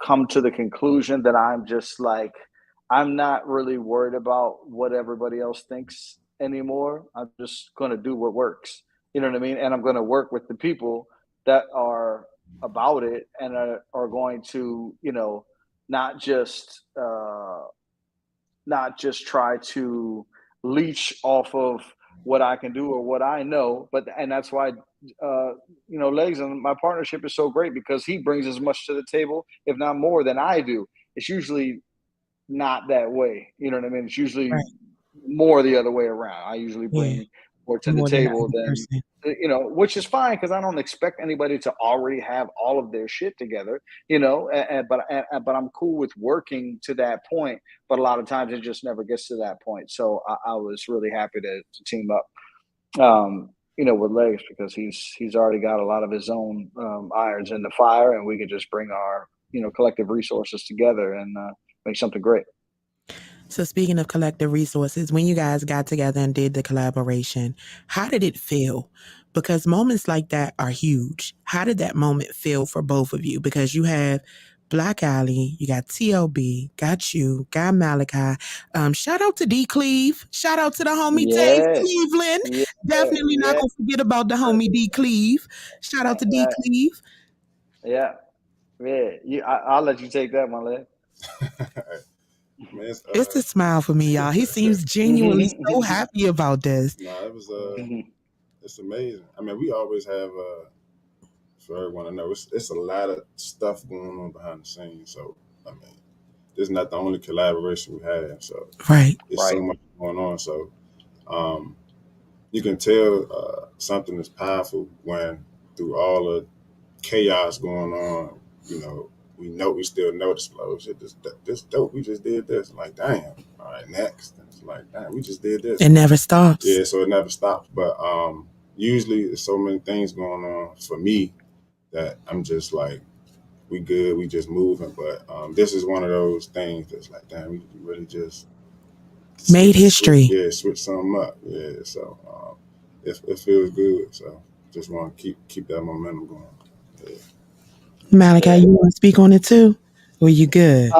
Speaker 6: come to the conclusion that I'm just like, I'm not really worried about what everybody else thinks anymore. I'm just going to do what works. You know what I mean? And I'm going to work with the people that are about it and are going to, not just not just try to leech off of what I can do or what I know, and that's why Legs and my partnership is so great, because he brings as much to the table, if not more, than I do. It's usually not that way. You know what I mean? It's usually
Speaker 4: Right.
Speaker 6: more the other way around. I usually
Speaker 4: Yeah.
Speaker 6: bring more to the
Speaker 4: More than the
Speaker 6: table
Speaker 4: other
Speaker 6: than
Speaker 4: person.
Speaker 6: which is fine, because I don't expect anybody to already have all of their shit together, but I'm cool with working to that point. But a lot of times it just never gets to that point. So I was really happy to team up, with Legs, because he's already got a lot of his own irons in the fire, and we could just bring our collective resources together and make something great.
Speaker 4: So speaking of collective resources, when you guys got together and did the collaboration, how did it feel? Because moments like that are huge. How did that moment feel for both of you? Because you have Black Alley, you got TLB, got you, got Malachi. Shout out to D Cleve. Shout out to the homie Tay
Speaker 6: Yeah,
Speaker 4: Cleveland.
Speaker 6: yeah,
Speaker 4: Definitely not
Speaker 6: yeah,
Speaker 4: gonna forget about the homie D Cleve. Shout out to D Cleve.
Speaker 6: yeah, yeah. I'll let you take that one, Leg.
Speaker 5: Man,
Speaker 4: It's a smile for me, y'all. He seems genuinely so happy about this.
Speaker 5: nah, it was it's amazing. I mean, we always have for everyone to know, it's a lot of stuff going on behind the scenes. So I mean, this is not the only collaboration we have. So
Speaker 4: Right.
Speaker 5: it's
Speaker 6: Right.
Speaker 5: so much going on. So um, you can tell something is powerful when, through all the chaos going on, you know, we still notice, like, oh shit, this dope. We just did this. Like, damn. All right, next. And it's like, damn, we just did this.
Speaker 4: It never stops.
Speaker 5: Yeah, so it never stops. But usually there's so many things going on for me that I'm just like, we good, we just moving. But this is one of those things that's like, damn, we really just
Speaker 4: Made history.
Speaker 5: Switch something up. Yeah, so it feels good. So just want to keep that momentum going. Yeah.
Speaker 4: Malachi, you want to speak on it too? Or you good?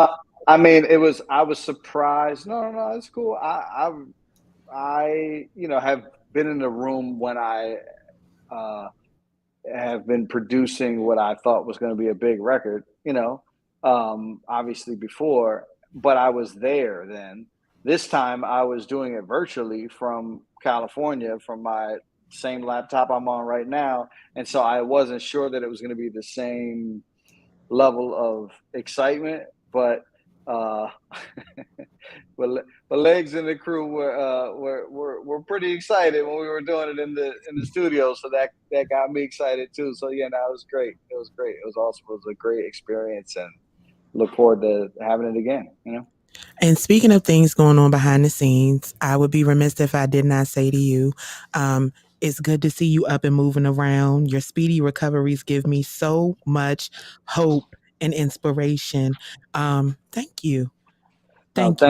Speaker 6: I mean, I was surprised. No, it's cool. I have been in the room when I have been producing what I thought was going to be a big record, obviously before, but I was there then. This time I was doing it virtually from California, from my same laptop I'm on right now. And so I wasn't sure that it was going to be the same level of excitement, but but Legz and the crew were pretty excited when we were doing it in the studio, so that got me excited too. So yeah, no, it was great. It was great. It was awesome. It was a great experience, and look forward to having it again.
Speaker 4: And speaking of things going on behind the scenes, I would be remiss if I did not say to you, it's good to see you up and moving around. Your speedy recoveries give me so much hope and inspiration. Thank you. Thank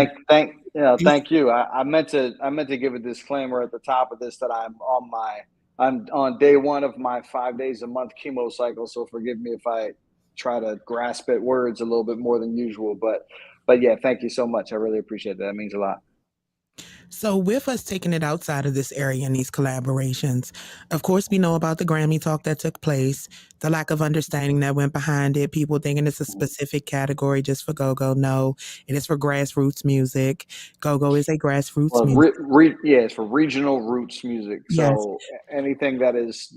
Speaker 6: you. I meant to give a disclaimer at the top of this that I'm on day one of my 5 days a month chemo cycle. So forgive me if I try to grasp at words a little bit more than usual, but yeah, thank you so much. I really appreciate that. It means a lot.
Speaker 4: So with us taking it outside of this area and these collaborations, of course, we know about the Grammy talk that took place, the lack of understanding that went behind it, people thinking it's a specific category just for go-go. No, it is for grassroots music. Go-go is a grassroots music.
Speaker 6: It's for regional roots music. So anything that is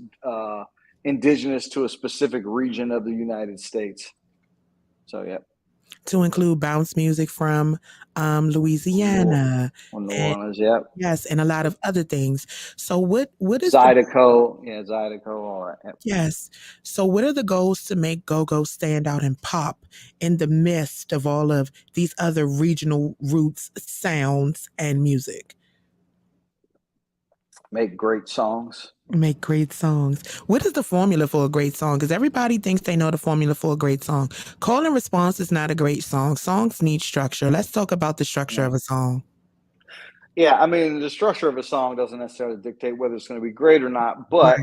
Speaker 6: indigenous to a specific region of the United States. So, yeah.
Speaker 4: To include bounce music from Louisiana.
Speaker 6: New Orleans, yeah.
Speaker 4: Yes, and a lot of other things. So what is
Speaker 6: Zydeco, Zydeco, all right. Yep.
Speaker 4: Yes. So what are the goals to make go-go stand out and pop in the midst of all of these other regional roots, sounds, and music?
Speaker 6: Make great songs.
Speaker 4: Make great songs. What is the formula for a great song? Because everybody thinks they know the formula for a great song. Call and response is not a great song. Songs need structure. Let's talk about the structure of a song.
Speaker 6: Yeah, I mean, the structure of a song doesn't necessarily dictate whether it's going to be great or not, but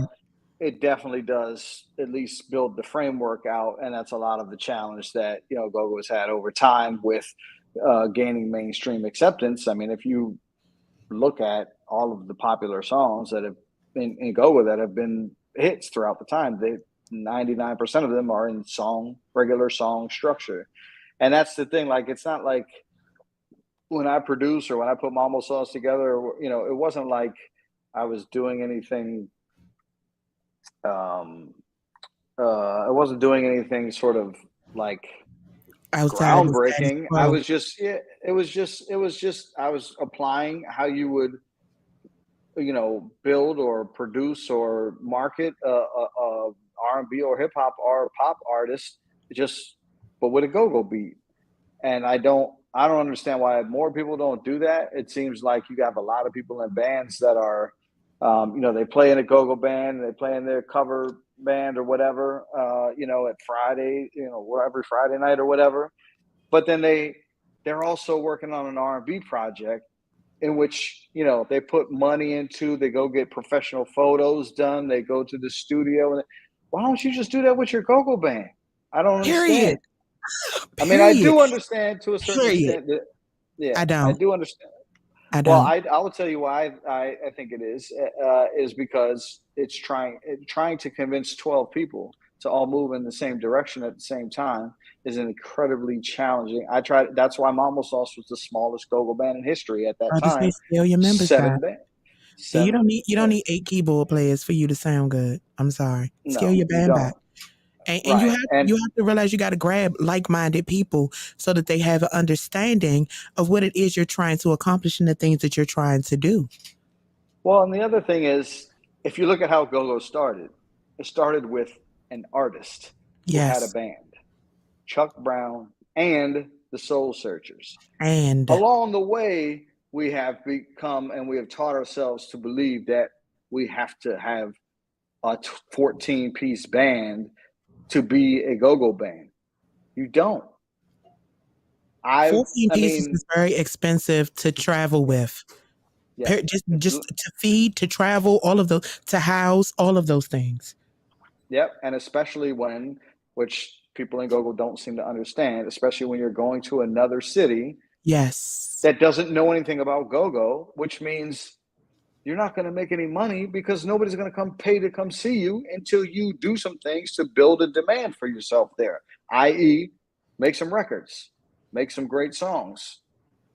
Speaker 6: it definitely does at least build the framework out. And that's a lot of the challenge that, go-go has had over time with gaining mainstream acceptance. I mean, if you look at all of the popular songs that have in go-go that have been hits throughout the time, 99% of them are in regular song structure. And that's the thing. Like, it's not like when I produce or when I put Mamo songs together, it wasn't like I was doing anything. I wasn't doing anything sort of like groundbreaking. I was just, it was just, I was applying how you would, build or produce or market a R&B or hip hop or pop artist, but with a go-go beat. And I don't understand why more people don't do that. It seems like you have a lot of people in bands that are, they play in a go-go band, they play in their cover band or whatever, at Friday, every Friday night or whatever. But then they're also working on an R&B project in which, they put money into, they go get professional photos done, they go to the studio. And why don't you just do that with your go-go band? I don't understand. I mean, I do understand to a certain extent.
Speaker 4: I don't.
Speaker 6: I do understand. Well, I will tell you why I think it is because it's trying to convince 12 people to all move in the same direction at the same time is incredibly challenging. That's why Mamo Sauce was the smallest go-go band in history at that time.
Speaker 4: Scale your members back.
Speaker 6: You
Speaker 4: don't need 8 keyboard players for you to sound good. I'm sorry. Scale your band back. And you have to realize you got to grab like-minded people so that they have an understanding of what it is you're trying to accomplish and the things that you're trying to do.
Speaker 6: Well, and the other thing is, if you look at how go-go started, it started with an artist who had a band. Chuck Brown, and the Soul Searchers.
Speaker 4: And
Speaker 6: Along the way, we have become and we have taught ourselves to believe that we have to have a 14-piece band to be a go-go band. You don't.
Speaker 4: 14
Speaker 6: I
Speaker 4: pieces
Speaker 6: mean,
Speaker 4: is very expensive to travel with.
Speaker 6: yeah,
Speaker 4: Just to feed, to travel, all of those, to house, all of those things.
Speaker 6: yep, and especially when, which people in go-go don't seem to understand, especially when you're going to another city
Speaker 4: Yes.
Speaker 6: that doesn't know anything about go-go, which means you're not going to make any money because nobody's going to come pay to come see you until you do some things to build a demand for yourself there, i.e., make some records, make some great songs,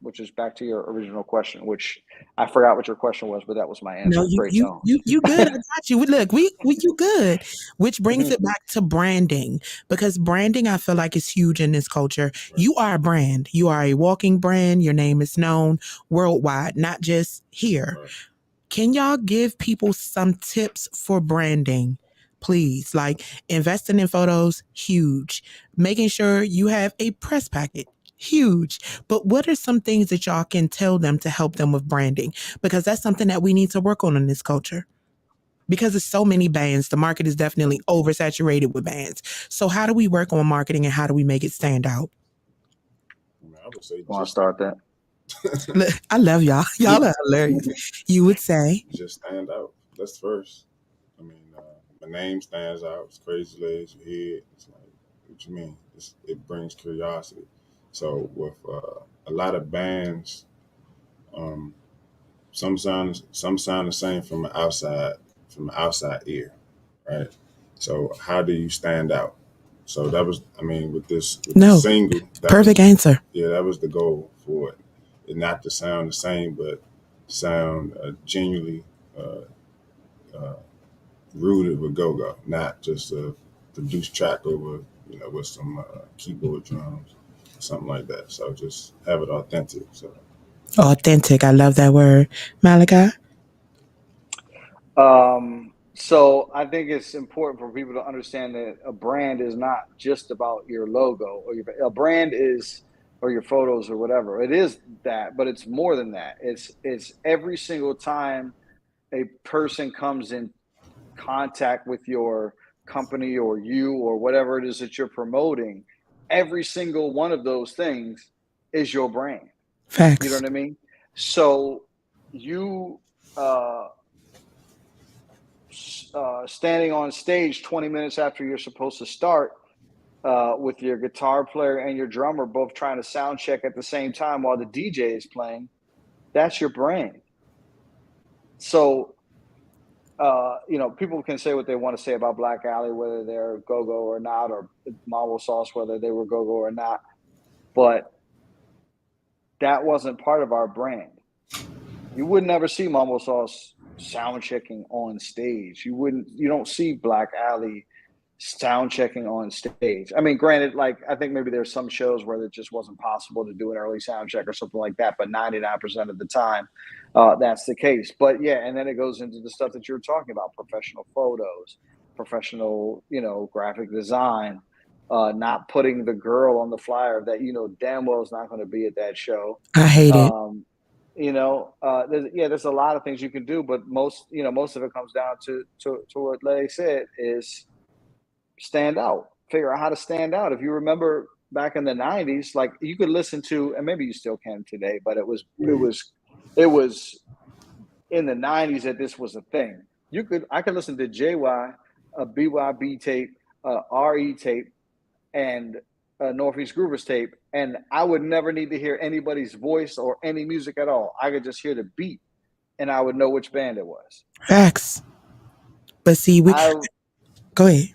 Speaker 6: which is back to your original question, which I forgot what your question was, but that was my answer.
Speaker 4: No,
Speaker 6: Great songs.
Speaker 4: you good. I got you. Look, we you good. Which brings it back to branding, because branding, I feel like, is huge in this culture. You are a brand. You are a walking brand. Your name is known worldwide, not just here. Can y'all give people some tips for branding? Please, like investing in photos, huge. Making sure you have a press packet, huge. But what are some things that y'all can tell them to help them with branding? Because that's something that we need to work on in this culture. Because there's so many bands, the market is definitely oversaturated with bands. So how do we work on marketing and how do we make it stand out?
Speaker 5: I would say
Speaker 6: Want to start that?
Speaker 4: Look, I love y'all. Y'all are hilarious. You would say?
Speaker 5: just stand out. That's first. I mean, my name stands out. It's CrazyLegz. You hear it. It's like, what you mean? It brings curiosity. So with a lot of bands, some sound the same from the outside ear, right? So how do you stand out? So that was, I mean, with the single.
Speaker 4: Perfect answer.
Speaker 5: Yeah, that was the goal for it. Not to sound the same, but sound genuinely rooted with go-go, not just a produced track over, with some keyboard drums, something like that. So just have it authentic. So
Speaker 4: Authentic. I love that word. Malachi?
Speaker 6: So I think it's important for people to understand that a brand is not just about your logo or a brand is, or your photos or whatever. It is that, but it's more than that. It's every single time a person comes in contact with your company or you or whatever it is that you're promoting, every single one of those things is your brand.
Speaker 4: Facts.
Speaker 6: You know what I mean? So you standing on stage 20 minutes after you're supposed to start with your guitar player and your drummer both trying to sound check at the same time while the DJ is playing, that's your brand. So, people can say what they want to say about Black Alley, whether they're go-go or not, or Mambo Sauce, whether they were go-go or not, but that wasn't part of our brand. You would never see Mambo Sauce sound checking on stage. You don't see Black Alley sound checking on stage. I mean, granted, like I think maybe there's some shows where it just wasn't possible to do an early sound check or something like that, but 99% of the time, that's the case. But yeah, and then it goes into the stuff that you're talking about: professional photos, professional, graphic design, not putting the girl on the flyer that damn well is not going to be at that show.
Speaker 4: I hate it.
Speaker 6: There's a lot of things you can do, but most of it comes down to what Larry said is stand out. Figure out how to stand out. If you remember back in the 90s, like you could listen to, and maybe you still can today, but it was in the 90s that this was a thing. I could listen to JY, a BYB tape, RE tape, and Northeast Groovers tape, and I would never need to hear anybody's voice or any music at all. I could just hear the beat, and I would know which band it was.
Speaker 4: Facts. But see, go ahead.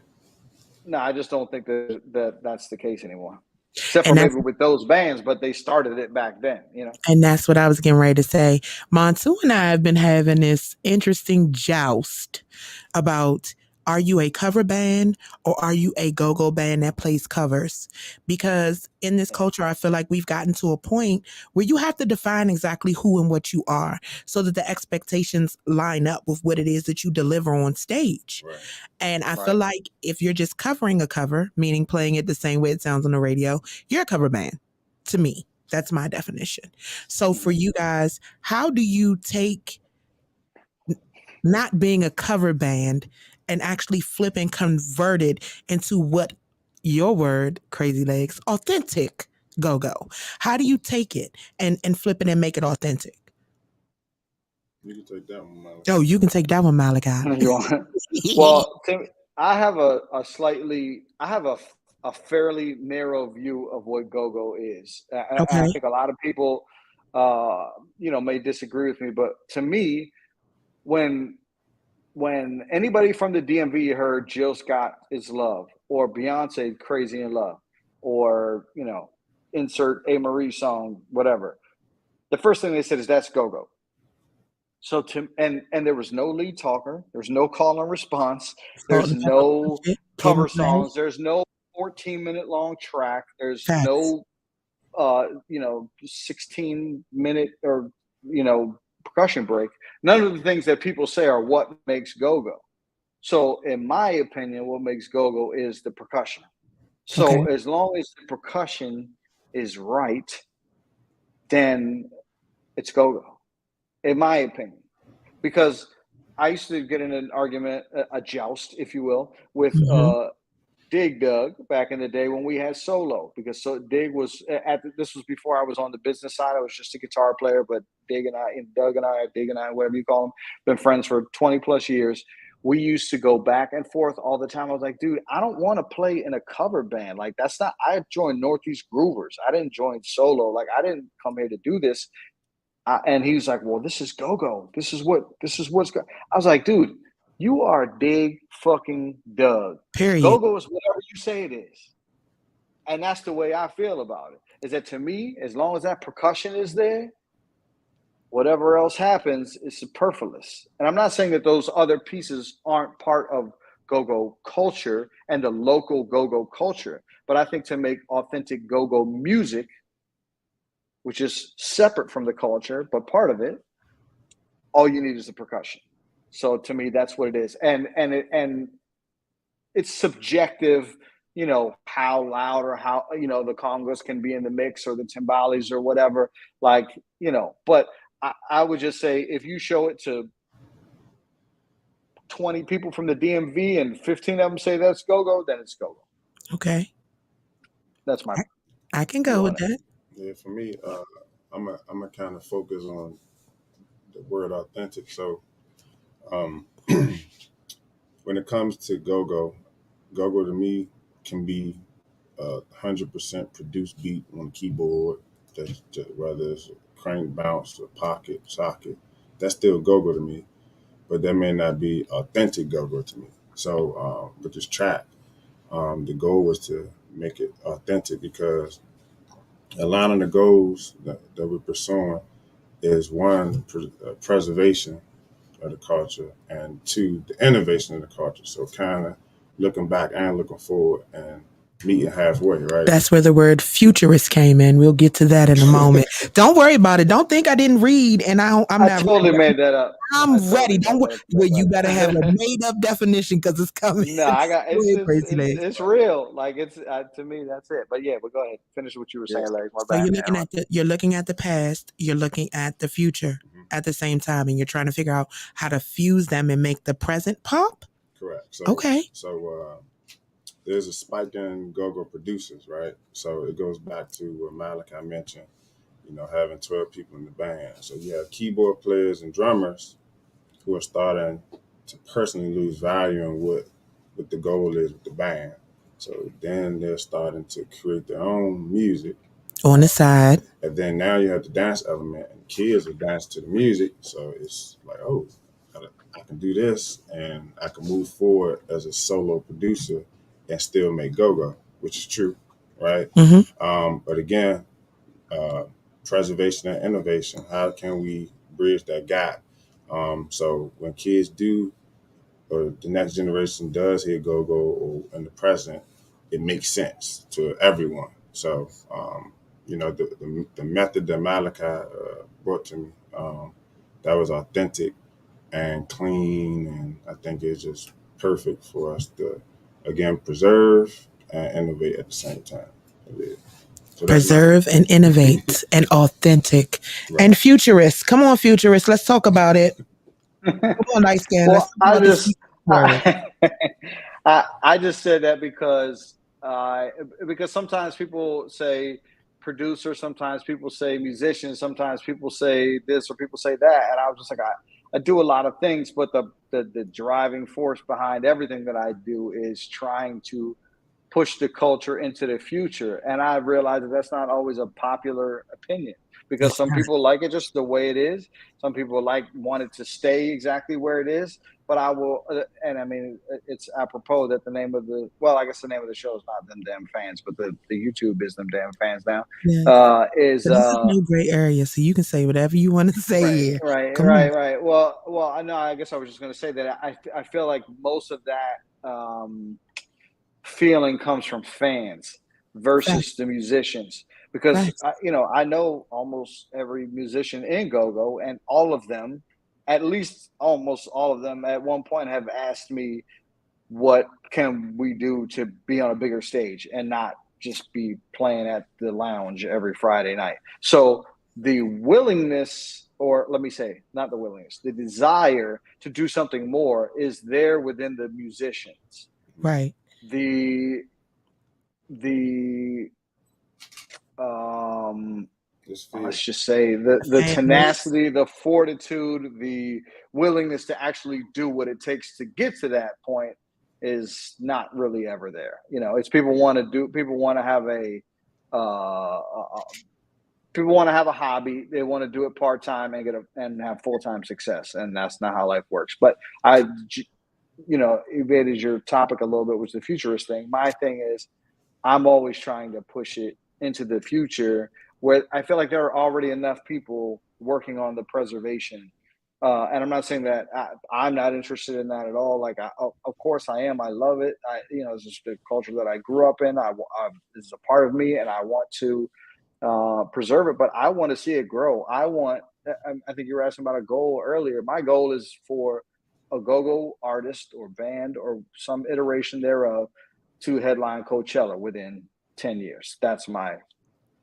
Speaker 6: No, I just don't think that's the case anymore. Except for maybe with those bands, but they started it back then,
Speaker 4: And that's what I was getting ready to say. Montu and I have been having this interesting joust about Are you a cover band or are you a go-go band that plays covers? Because in this culture, I feel like we've gotten to a point where you have to define exactly who and what you are so that the expectations line up with what it is that you deliver on stage.
Speaker 5: Right.
Speaker 4: And I feel like if you're just covering a cover, meaning playing it the same way it sounds on the radio, you're a cover band to me. That's my definition. So for you guys, how do you take not being a cover band and actually flip and convert it into what your word, CrazyLegz, authentic go-go? How do you take it and flip it and make it authentic?
Speaker 5: You can take that one, Malachi.
Speaker 4: Oh, you can take that one, Malachi.
Speaker 6: You want- well, Tim, I have a fairly narrow view of what go-go is. I
Speaker 4: Okay.
Speaker 6: think a lot of people, may disagree with me, but to me, when anybody from the DMV heard Jill Scott is Love or Beyonce Crazy in Love or, insert A. Marie song, whatever, the first thing they said is that's go-go. So and there was no lead talker, there's no call and response, there's no cover songs, there's no 14-minute long track, there's no 16-minute or percussion break. None of the things that people say are what makes go-go. So in my opinion, what makes go-go is the percussion. So as long as the percussion is right, then it's go-go, in my opinion. Because I used to get in an argument, a joust, if you will, with Dig Dug back in the day when we had solo, because Dig was this was before I was on the business side. I was just a guitar player, but Dig and I, whatever you call them, been friends for 20 plus years. We used to go back and forth all the time. I was like, dude, I don't want to play in a cover band. Like that's not, I joined Northeast Groovers. I didn't join solo. Like I didn't come here to do this. And he was like, well, this is go-go. This is what's go. I was like, dude, you are Dig fucking Dug.
Speaker 4: Period.
Speaker 6: Go-go is whatever you say it is. And that's the way I feel about it. Is that to me, as long as that percussion is there, whatever else happens is superfluous. And I'm not saying that those other pieces aren't part of go-go culture and the local go-go culture. But I think to make authentic go-go music, which is separate from the culture, but part of it, all you need is the percussion. So to me, that's what it is. And it's subjective, how loud or how, the congas can be in the mix or the timbales or whatever, but I would just say if you show it to 20 people from the DMV and 15 of them say that's go-go, then it's go-go.
Speaker 4: Okay.
Speaker 6: That's my.
Speaker 4: I can go with that.
Speaker 5: Yeah, for me, I'm a kind of focus on the word authentic. So, when it comes to go-go to me can be 100% produced beat on the keyboard. That's just, whether it's a crank, bounce, or pocket, socket, that's still go-go to me. But that may not be authentic go-go to me. So, with this track, the goal was to make it authentic because a lot of the goals that we're pursuing is one, preservation of the culture, and two, the innovation of the culture. So kind of looking back and looking forward and meeting halfway, right?
Speaker 4: That's where the word futurist came in. We'll get to that in a moment. Don't worry about it. Don't think I didn't read and I'm not
Speaker 6: totally
Speaker 4: ready.
Speaker 6: made that up.
Speaker 4: I'm ready. Don't worry. Well, you better have a made up definition because it's coming.
Speaker 6: No, I got
Speaker 4: it's
Speaker 6: real. Like it's to me, that's it. But yeah, but go ahead, finish what you were saying, Larry.
Speaker 4: So you're looking at the past, you're looking at the future at the same time, and you're trying to figure out how to fuse them and make the present pop.
Speaker 5: Correct. So,
Speaker 4: okay.
Speaker 5: So there's a spike in go-go producers, right? So it goes back to what Malachi mentioned, having 12 people in the band. So you have keyboard players and drummers who are starting to personally lose value in what the goal is with the band. So then they're starting to create their own music
Speaker 4: on the side.
Speaker 5: And then now you have the dance element, and kids are dancing to the music. So it's like, oh, I can do this, and I can move forward as a solo producer and still make go-go, which is true, right?
Speaker 4: Mm-hmm.
Speaker 5: But again, preservation and innovation. How can we bridge that gap? So when kids do or the next generation does hear go-go or in the present, it makes sense to everyone. So, the method that Malachi brought to me, that was authentic and clean, and I think it's just perfect for us to, again, preserve and innovate at the same time. Yeah. So
Speaker 4: Preserve and innovate and authentic and
Speaker 5: right.
Speaker 4: futurist. Come on, futurist. Let's talk about it. Come on, light skin. Let's
Speaker 6: Well,
Speaker 4: talk about this word.
Speaker 6: I just said that because sometimes people say producer, sometimes people say musician, sometimes people say this or people say that, and I was just like, I do a lot of things, but the driving force behind everything that I do is trying to push the culture into the future. And I realized that that's not always a popular opinion because
Speaker 4: It's
Speaker 6: some
Speaker 4: not.
Speaker 6: people like it just the way it is. Some people want it to stay exactly where it is. But I will, and I mean, it's apropos that the name of I guess the name of the show is not Them Damn Fans, but the YouTube is Them Damn Fans now.
Speaker 4: Yeah.
Speaker 6: Is
Speaker 4: But this is no gray area, so you can say whatever you want to say
Speaker 6: Right,
Speaker 4: here.
Speaker 6: right,
Speaker 4: Come on.
Speaker 6: right, right. Well, I know. I guess I was just going to say that I feel like most of that feeling comes from fans
Speaker 4: Right.
Speaker 6: versus the musicians because
Speaker 4: Right.
Speaker 6: I know almost every musician in go-go, and all of them, at least almost all of them at one point have asked me what can we do to be on a bigger stage and not just be playing at the lounge every Friday night. So the willingness, or let me say, not the willingness, the desire to do something more is there within the musicians.
Speaker 4: Right.
Speaker 6: The the
Speaker 5: Just feel.
Speaker 6: let's just say the
Speaker 4: Fan base.
Speaker 6: tenacity, the fortitude, the willingness to actually do what it takes to get to that point is not really ever there. It's people want to have people want to have a hobby. They want to do it part-time and have full-time success. And that's not how life works. But evaded your topic a little bit, was the futurist thing. My thing is I'm always trying to push it into the future where I feel like there are already enough people working on the preservation. And I'm not saying that I'm not interested in that at all. Like, of course I am. I love it. It's just the culture that I grew up in. This is a part of me, and I want to preserve it. But I want to see it grow. I think you were asking about a goal earlier. My goal is for a go-go artist or band or some iteration thereof to headline Coachella within 10 years. That's my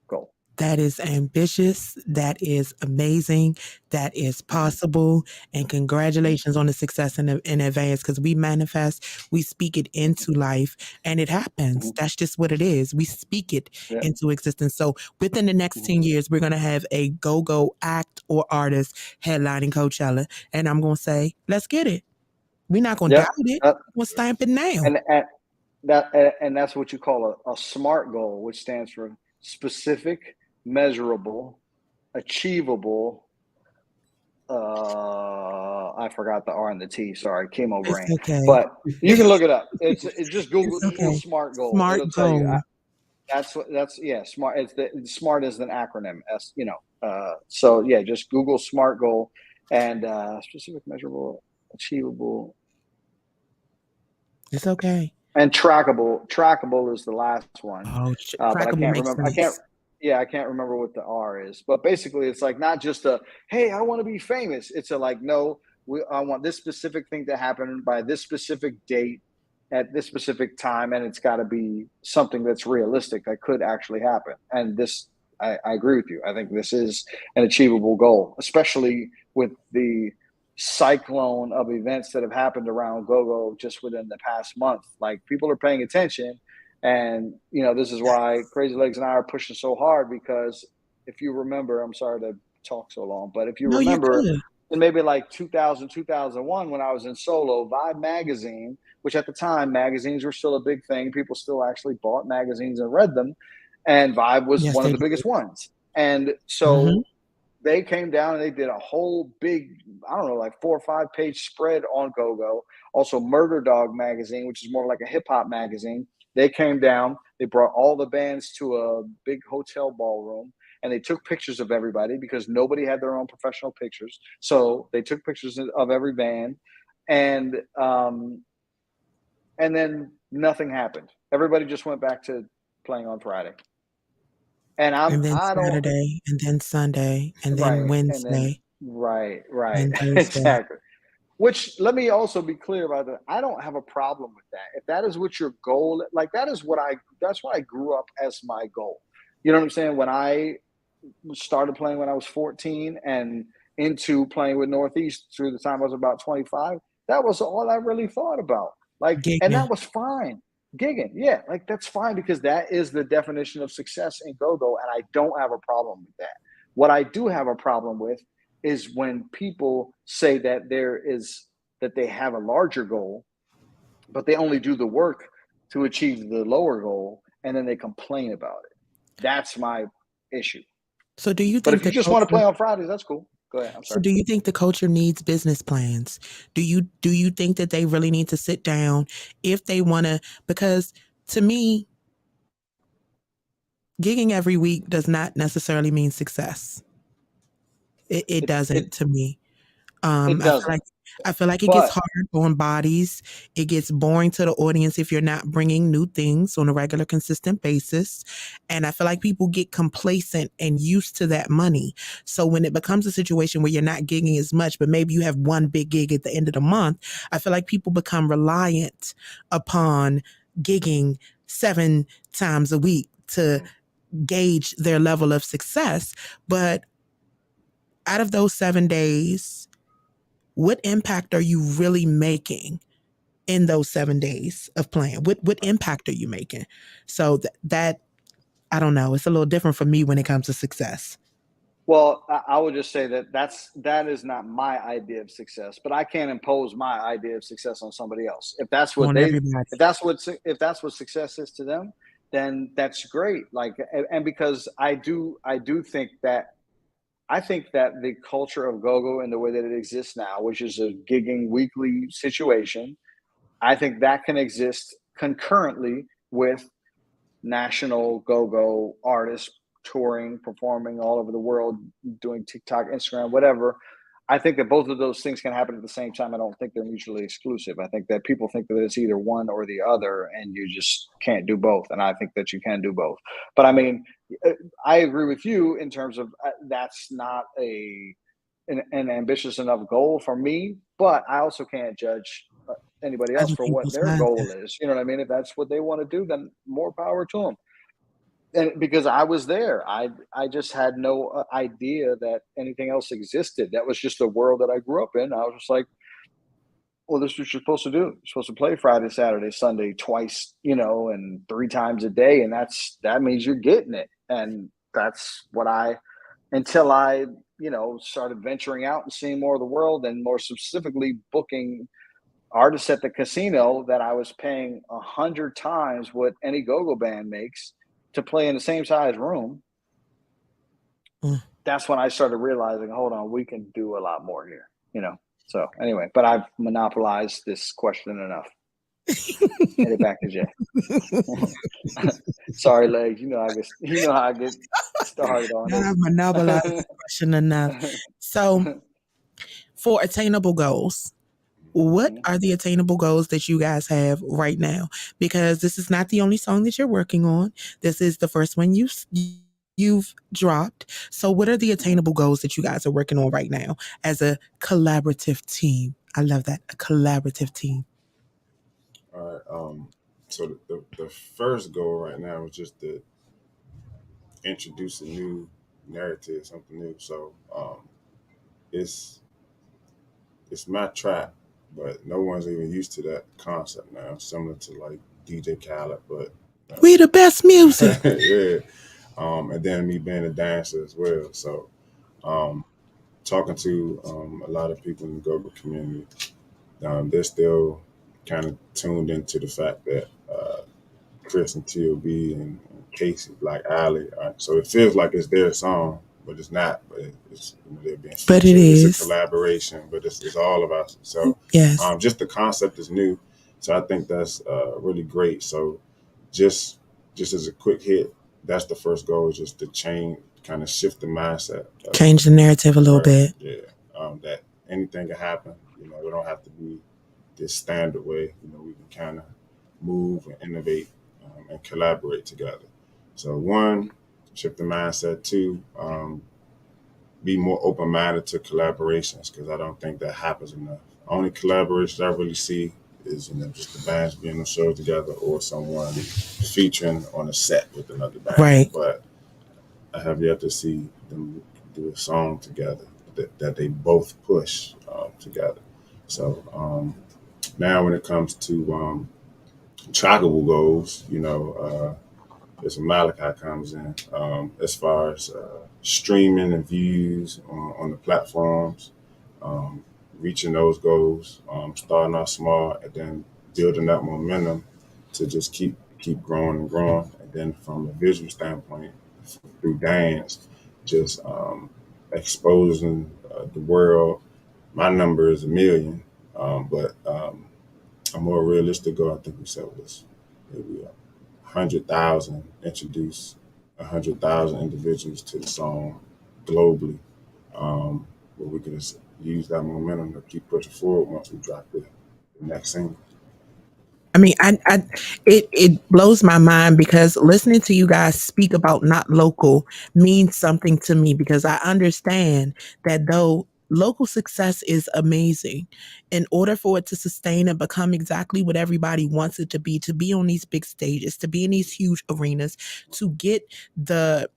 Speaker 6: goal.
Speaker 4: That is ambitious. That is amazing. That is possible. And congratulations on the success in advance, because we manifest, we speak it into life, and it happens. That's just what it is. We speak it
Speaker 6: Yeah.
Speaker 4: into existence. So within the next 10 years, we're going to have a go-go act or artist headlining Coachella. And I'm going to say, let's get it. We're not going to
Speaker 6: Yep.
Speaker 4: doubt it. We'll stamp it now.
Speaker 6: And that's what you call a SMART goal, which stands for specific, measurable, achievable. I forgot the R and the T. Sorry, chemo brain.
Speaker 4: It's okay.
Speaker 6: But you can look it up. It's just Google
Speaker 4: okay.
Speaker 6: SMART goal.
Speaker 4: Smart
Speaker 6: It'll tell you.
Speaker 4: goal.
Speaker 6: SMART. SMART is an acronym. So yeah, just Google SMART goal and specific, measurable, achievable.
Speaker 4: It's okay.
Speaker 6: And trackable. Trackable is the last one.
Speaker 4: Oh,
Speaker 6: But I can't remember.
Speaker 4: sense.
Speaker 6: I can't remember what the R is. But basically, it's like not just hey, I want to be famous. It's no, I want this specific thing to happen by this specific date at this specific time, and it's got to be something that's realistic that could actually happen. And I agree with you. I think this is an achievable goal, especially with the cyclone of events that have happened around go-go just within the past month. Like, people are paying attention, and this is why CrazyLegz and I are pushing so hard, because if you remember, I'm sorry to talk so long, but if you remember in maybe like 2000, 2001, when I was in solo, Vibe magazine, which at the time magazines were still a big thing, people still actually bought magazines and read them, and Vibe was one of the biggest ones. And so they came down and they did a whole big, I don't know, like 4 or 5 page spread on go-go. Also Murder Dog magazine, which is more like a hip hop magazine. They came down, they brought all the bands to a big hotel ballroom, and they took pictures of everybody because nobody had their own professional pictures. So they took pictures of every band, and then nothing happened. Everybody just went back to playing on Friday. And
Speaker 4: And then
Speaker 6: I don't
Speaker 4: Saturday, and then Sunday, and then
Speaker 6: right, and then
Speaker 4: Wednesday,
Speaker 6: right,
Speaker 4: and Thursday.
Speaker 6: exactly. Which let me also be clear about that. I don't have a problem with that. If that is what your goal, like that's what I grew up as my goal. You know what I'm saying? When I started playing when I was 14 and into playing with Northeast through the time I was about 25, that was all I really thought about. Like, and
Speaker 4: Gigging.
Speaker 6: that was fine. Gigging, yeah, like that's fine because that is the definition of success in go-go, and I don't have a problem with that. What I do have a problem with is when people say that they have a larger goal, but they only do the work to achieve the lower goal, and then they complain about it. That's my issue.
Speaker 4: So do you
Speaker 6: But
Speaker 4: think
Speaker 6: if you
Speaker 4: the
Speaker 6: just want to play
Speaker 4: culture?
Speaker 6: on Fridays, that's cool. Go ahead. I'm
Speaker 4: So
Speaker 6: sorry.
Speaker 4: do you think the culture needs business plans? Do you think that they really need to sit down if they want to? Because to me, gigging every week does not necessarily mean success. It
Speaker 6: It
Speaker 4: doesn't
Speaker 6: it
Speaker 4: to me.
Speaker 6: it doesn't.
Speaker 4: I feel like it gets
Speaker 6: But
Speaker 4: hard on bodies. It gets boring to the audience if you're not bringing new things on a regular, consistent basis. And I feel like people get complacent and used to that money. So when it becomes a situation where you're not gigging as much, but maybe you have one big gig at the end of the month, I feel like people become reliant upon gigging 7 times a week to gauge their level of success. But out of those 7 days, what impact are you really making in those 7 days of playing? What impact are you making? So that I don't know. It's a little different for me when it comes to success.
Speaker 6: well, I would just say that is not my idea of success, but I can't impose my idea of success on somebody else. If that's what
Speaker 4: On everybody.
Speaker 6: if that's what success is to them, then that's great. Like, and because I do think that the culture of go-go and the way that it exists now, which is a gigging weekly situation, I think that can exist concurrently with national go-go artists touring, performing all over the world, doing TikTok, Instagram, whatever. I think that both of those things can happen at the same time. I don't think they're mutually exclusive. I think that people think that it's either one or the other, and you just can't do both. And I think that you can do both. But I mean, I agree with you in terms of that's not an ambitious enough goal for me. But I also can't judge anybody else
Speaker 4: Other
Speaker 6: for what
Speaker 4: people's
Speaker 6: their goal
Speaker 4: mindset.
Speaker 6: is. You know what I mean? If that's what they want to do, then more power to them. And because I was there, I just had no idea that anything else existed. That was just the world that I grew up in. I was just like, well, this is what you're supposed to do. You're supposed to play Friday, Saturday, Sunday twice, and 3 times a day, and that means you're getting it. And that's what until I started venturing out and seeing more of the world, and more specifically booking artists at the casino that I was paying 100 times what any go-go band makes to play in the same size room.
Speaker 4: Mm.
Speaker 6: That's when I started realizing, hold on, we can do a lot more here, So anyway, but I've monopolized this question enough. Hand it back to Jay. Sorry, Legs. How I get started on
Speaker 4: I've
Speaker 6: this.
Speaker 4: monopolized the question enough. So for attainable goals, what are the attainable goals that you guys have right now? Because this is not the only song that you're working on. This is the first one you've dropped. So what are the attainable goals that you guys are working on right now as a collaborative team? I love that, a collaborative team.
Speaker 5: All right. So the first goal right now is just to introduce a new narrative, something new. So it's my trap, but no one's even used to that concept now. Similar to like DJ Khaled, but
Speaker 4: We the best music.
Speaker 5: yeah. And then me being a dancer as well. So talking to a lot of people in the go-go community, they're still kind of tuned into the fact that Chris and T.O.B. and Casey, Black Alley. So it feels like it's their song, but it's not. But it's they're being featured.
Speaker 4: But it
Speaker 5: It's
Speaker 4: is
Speaker 5: a collaboration, but it's all of us. So
Speaker 4: yes.
Speaker 5: just the concept is new. So I think that's really great. So just as a quick hit, that's the first goal, is just to kind of shift the mindset.
Speaker 4: Change the narrative a little bit.
Speaker 5: Yeah. That anything can happen. We don't have to be this standard way, we can kind of move and innovate and collaborate together. So one, shift the mindset. Two, be more open-minded to collaborations because I don't think that happens enough. Only collaborations I really see is just the bands being on shows together or someone featuring on a set with another band.
Speaker 4: Right.
Speaker 5: But I have yet to see them do a song together that they both push together. So now when it comes to trackable goals, as Malachi comes in, as far as streaming and views on the platforms, um, reaching those goals, starting off small, and then building that momentum to just keep growing and growing. And then from a visual standpoint, through dance, just exposing the world. My number is 1,000,000, but a more realistic goal, I think we said was maybe 100,000, introduce 100,000 individuals to the song globally, where we can just use that momentum to keep pushing forward once we drop the next single.
Speaker 4: I mean, it blows my mind because listening to you guys speak about not local means something to me because I understand that though local success is amazing, in order for it to sustain and become exactly what everybody wants it to be on these big stages, to be in these huge arenas, to get the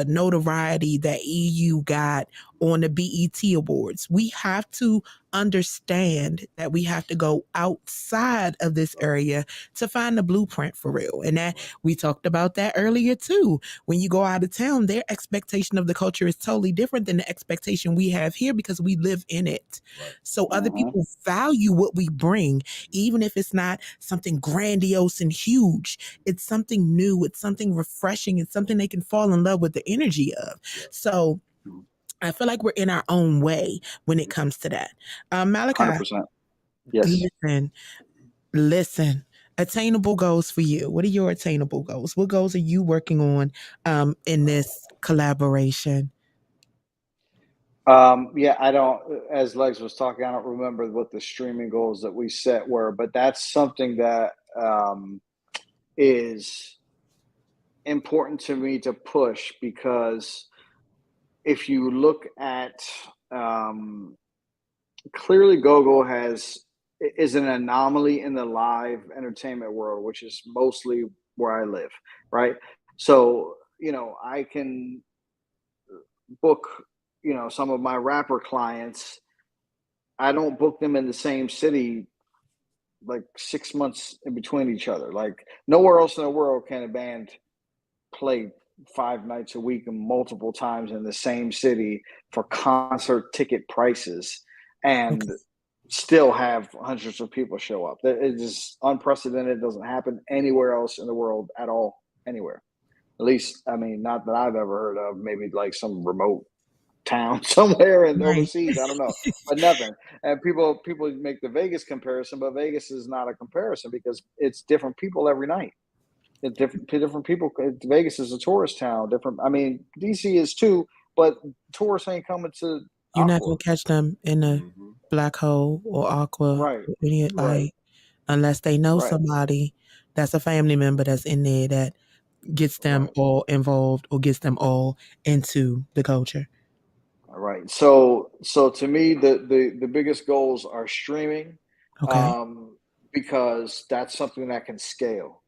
Speaker 4: notoriety that EU got on the BET Awards, we have to understand that we have to go outside of this area to find the blueprint for real. And that we talked about that earlier too. When you go out of town, their expectation of the culture is totally different than the expectation we have here because we live in it. So other people value what we bring, even if it's not something grandiose and huge. It's something new, it's something refreshing, it's something they can fall in love with the energy of. So I feel like we're in our own way when it comes to that. Malachi,
Speaker 6: 100%. Yes.
Speaker 4: listen. Attainable goals for you. What are your attainable goals? What goals are you working on in this collaboration?
Speaker 6: Yeah, I don't, as Legs was talking, I don't remember what the streaming goals that we set were, but that's something that is important to me to push because if you look at clearly GoGo is an anomaly in the live entertainment world, which is mostly where I live, right? So, I can book, some of my rapper clients. I don't book them in the same city like 6 months in between each other. Like nowhere else in the world can a band play 5 nights a week and multiple times in the same city for concert ticket prices and still have hundreds of people show up. It is unprecedented. It doesn't happen anywhere else in the world at all, anywhere. At least, I mean, not that I've ever heard of. Maybe like some remote town somewhere in
Speaker 4: Right.
Speaker 6: overseas. I don't know, but nothing. And people make the Vegas comparison, but Vegas is not a comparison because it's different people every night. It's different people. Vegas is a tourist town. Different. I mean, DC is too, but tourists ain't coming to
Speaker 4: You're not
Speaker 6: Aqua.
Speaker 4: gonna catch them in a black hole or aqua
Speaker 6: Right.
Speaker 4: or any
Speaker 6: Right.
Speaker 4: unless they know
Speaker 6: Right.
Speaker 4: somebody that's a family member that's in there that gets them
Speaker 6: Right.
Speaker 4: all involved or gets them all into the culture.
Speaker 6: All right. So to me, the biggest goals are streaming,
Speaker 4: Okay.
Speaker 6: because that's something that can scale,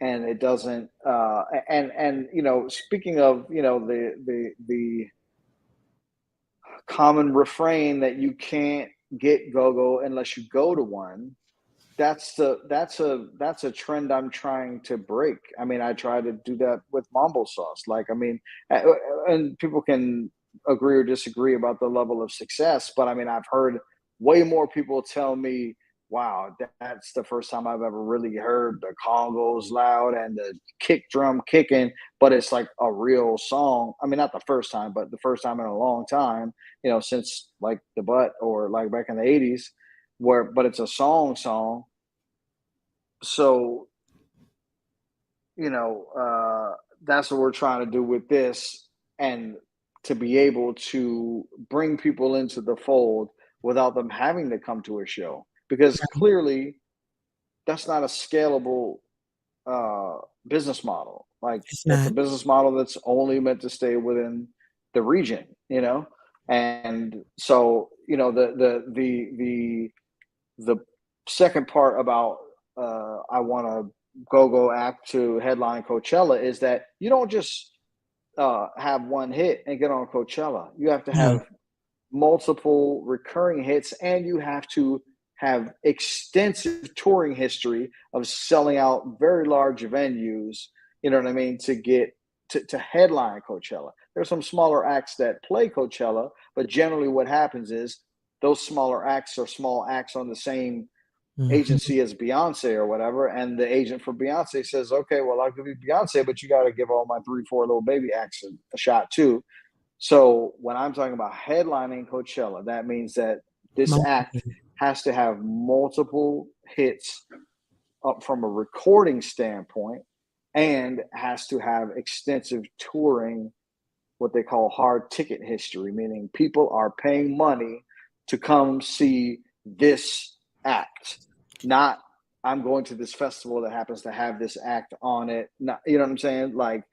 Speaker 6: and it doesn't. And speaking of the common refrain that you can't get go-go unless you go to one. That's a trend I'm trying to break. I mean, I try to do that with Mambo Sauce. Like, I mean, and people can agree or disagree about the level of success, but I mean, I've heard way more people tell me, "Wow, that's the first time I've ever really heard the congos loud and the kick drum kicking." But it's like a real song. I mean, not the first time, but the first time in a long time. Since like the Butt or like back in the '80s, but it's a song. So that's what we're trying to do with this, and to be able to bring people into the fold without them having to come to a show. because clearly that's not a scalable business model. Like
Speaker 4: It's
Speaker 6: that's a
Speaker 4: not.
Speaker 6: business model that's only meant to stay within the region, you know? And so, you know, the second part about I want a go-go act to headline Coachella is that you don't just have one hit and get on Coachella. You have to
Speaker 4: No.
Speaker 6: have multiple recurring hits, and you have to have extensive touring history of selling out very large venues, you know what I mean, to get to headline Coachella. There's some smaller acts that play Coachella, but generally what happens is those smaller acts are small acts on the same
Speaker 4: Mhm.
Speaker 6: agency as Beyonce or whatever, and the agent for Beyonce says, okay, well, I'll give you Beyonce, but you got to give all my 3-4 little baby acts a shot too. So when I'm talking about headlining Coachella, that means that this act
Speaker 4: Multiple.
Speaker 6: has to have multiple hits up from a recording standpoint, and has to have extensive touring, what they call hard ticket history, meaning people are paying money to come see this act, not I'm going to this festival that happens to have this act on it. Not, you know what I'm saying? Like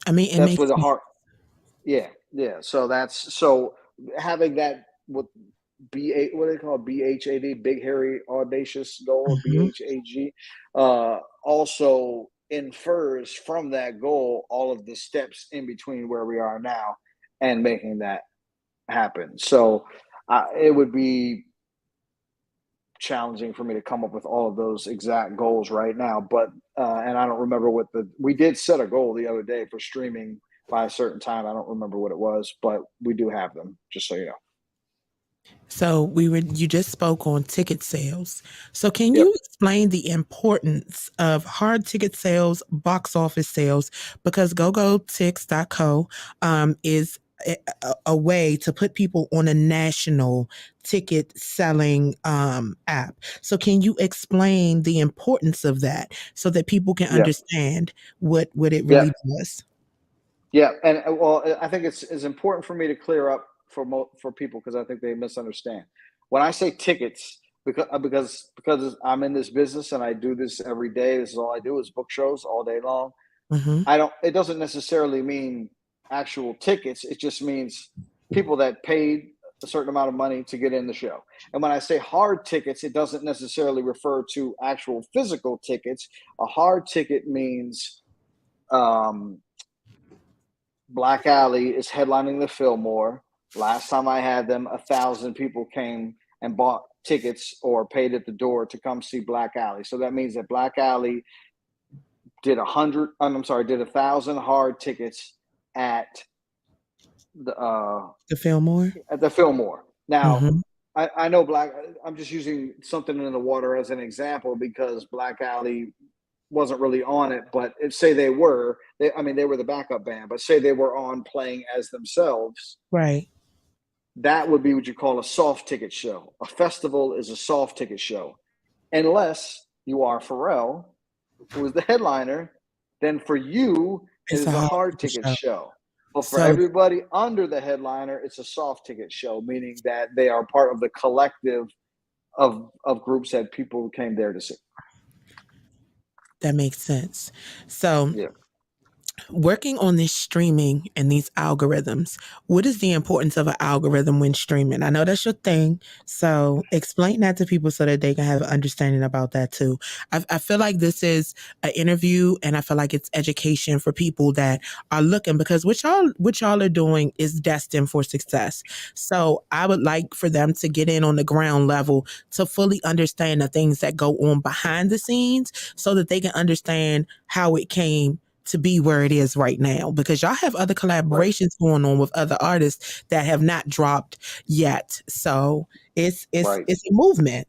Speaker 4: I mean, it
Speaker 6: that's
Speaker 4: makes
Speaker 6: where the
Speaker 4: sense.
Speaker 6: heart. Yeah, yeah. So having that with B8, what do they call it? BHAD, big hairy audacious goal, or
Speaker 4: Mhm.
Speaker 6: BHAG, also infers from that goal all of the steps in between where we are now and making that happen. So it would be challenging for me to come up with all of those exact goals right now, but and I don't remember what we did set a goal the other day for streaming by a certain time. I don't remember what it was, but we do have them, just so you know.
Speaker 4: So you just spoke on ticket sales. So can
Speaker 6: Yep.
Speaker 4: you explain the importance of hard ticket sales, box office sales? Because gogotix.co is a way to put people on a national ticket selling app. So can you explain the importance of that so that people can
Speaker 6: Yep.
Speaker 4: understand what it
Speaker 6: Yep.
Speaker 4: really does?
Speaker 6: Yeah, and well, I think it's important for me to clear up for people, because I think they misunderstand when I say tickets, because I'm in this business and I do this every day. This is all I do is book shows all day long.
Speaker 4: Hmm.
Speaker 6: I don't. It doesn't necessarily mean actual tickets. It just means people that paid a certain amount of money to get in the show. And when I say hard tickets, it doesn't necessarily refer to actual physical tickets. A hard ticket means um, Black Alley is headlining the Fillmore. Last time I had them, 1,000 people came and bought tickets or paid at the door to come see Black Alley. So that means that Black Alley did 1,000 hard tickets at the
Speaker 4: The Fillmore?
Speaker 6: Fillmore. Now,
Speaker 4: Hmm.
Speaker 6: I know I'm just using something in the water as an example because Black Alley wasn't really on it, but say they were, they were the backup band, but say they were on playing as themselves,
Speaker 4: Right.
Speaker 6: that would be what you call a soft ticket show. A festival is a soft ticket show, unless you are Pharrell, who is the headliner. Then for you, it
Speaker 4: It's a
Speaker 6: is a
Speaker 4: hard
Speaker 6: hard
Speaker 4: ticket
Speaker 6: ticket
Speaker 4: show.
Speaker 6: show. But for
Speaker 4: So
Speaker 6: everybody under the headliner, it's a soft ticket show, meaning that they are part of the collective of groups that people came there to see.
Speaker 4: that makes sense. So
Speaker 6: Yeah.
Speaker 4: working on this streaming and these algorithms, what is the importance of an algorithm when streaming? I know that's your thing. So explain that to people so that they can have an understanding about that too. I feel like this is an interview and I feel like it's education for people that are looking, because what y'all are doing is destined for success. So I would like for them to get in on the ground level to fully understand the things that go on behind the scenes so that they can understand how it came to be where it is right now, because y'all have other
Speaker 6: Right.
Speaker 4: collaborations going on with other artists that have not dropped yet. So it's
Speaker 6: Right.
Speaker 4: it's a movement.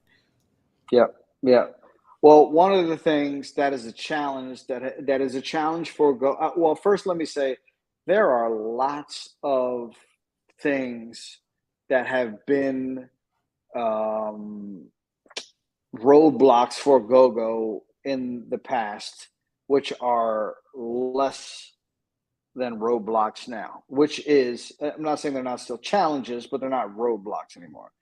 Speaker 6: Yeah. Yeah. Well, one of the things that is a challenge that is a challenge for go. Well, first, let me say there are lots of things that have been um, roadblocks for go-go in the past, which are less than roadblocks now. Which is, I'm not saying they're not still challenges, but they're not roadblocks anymore.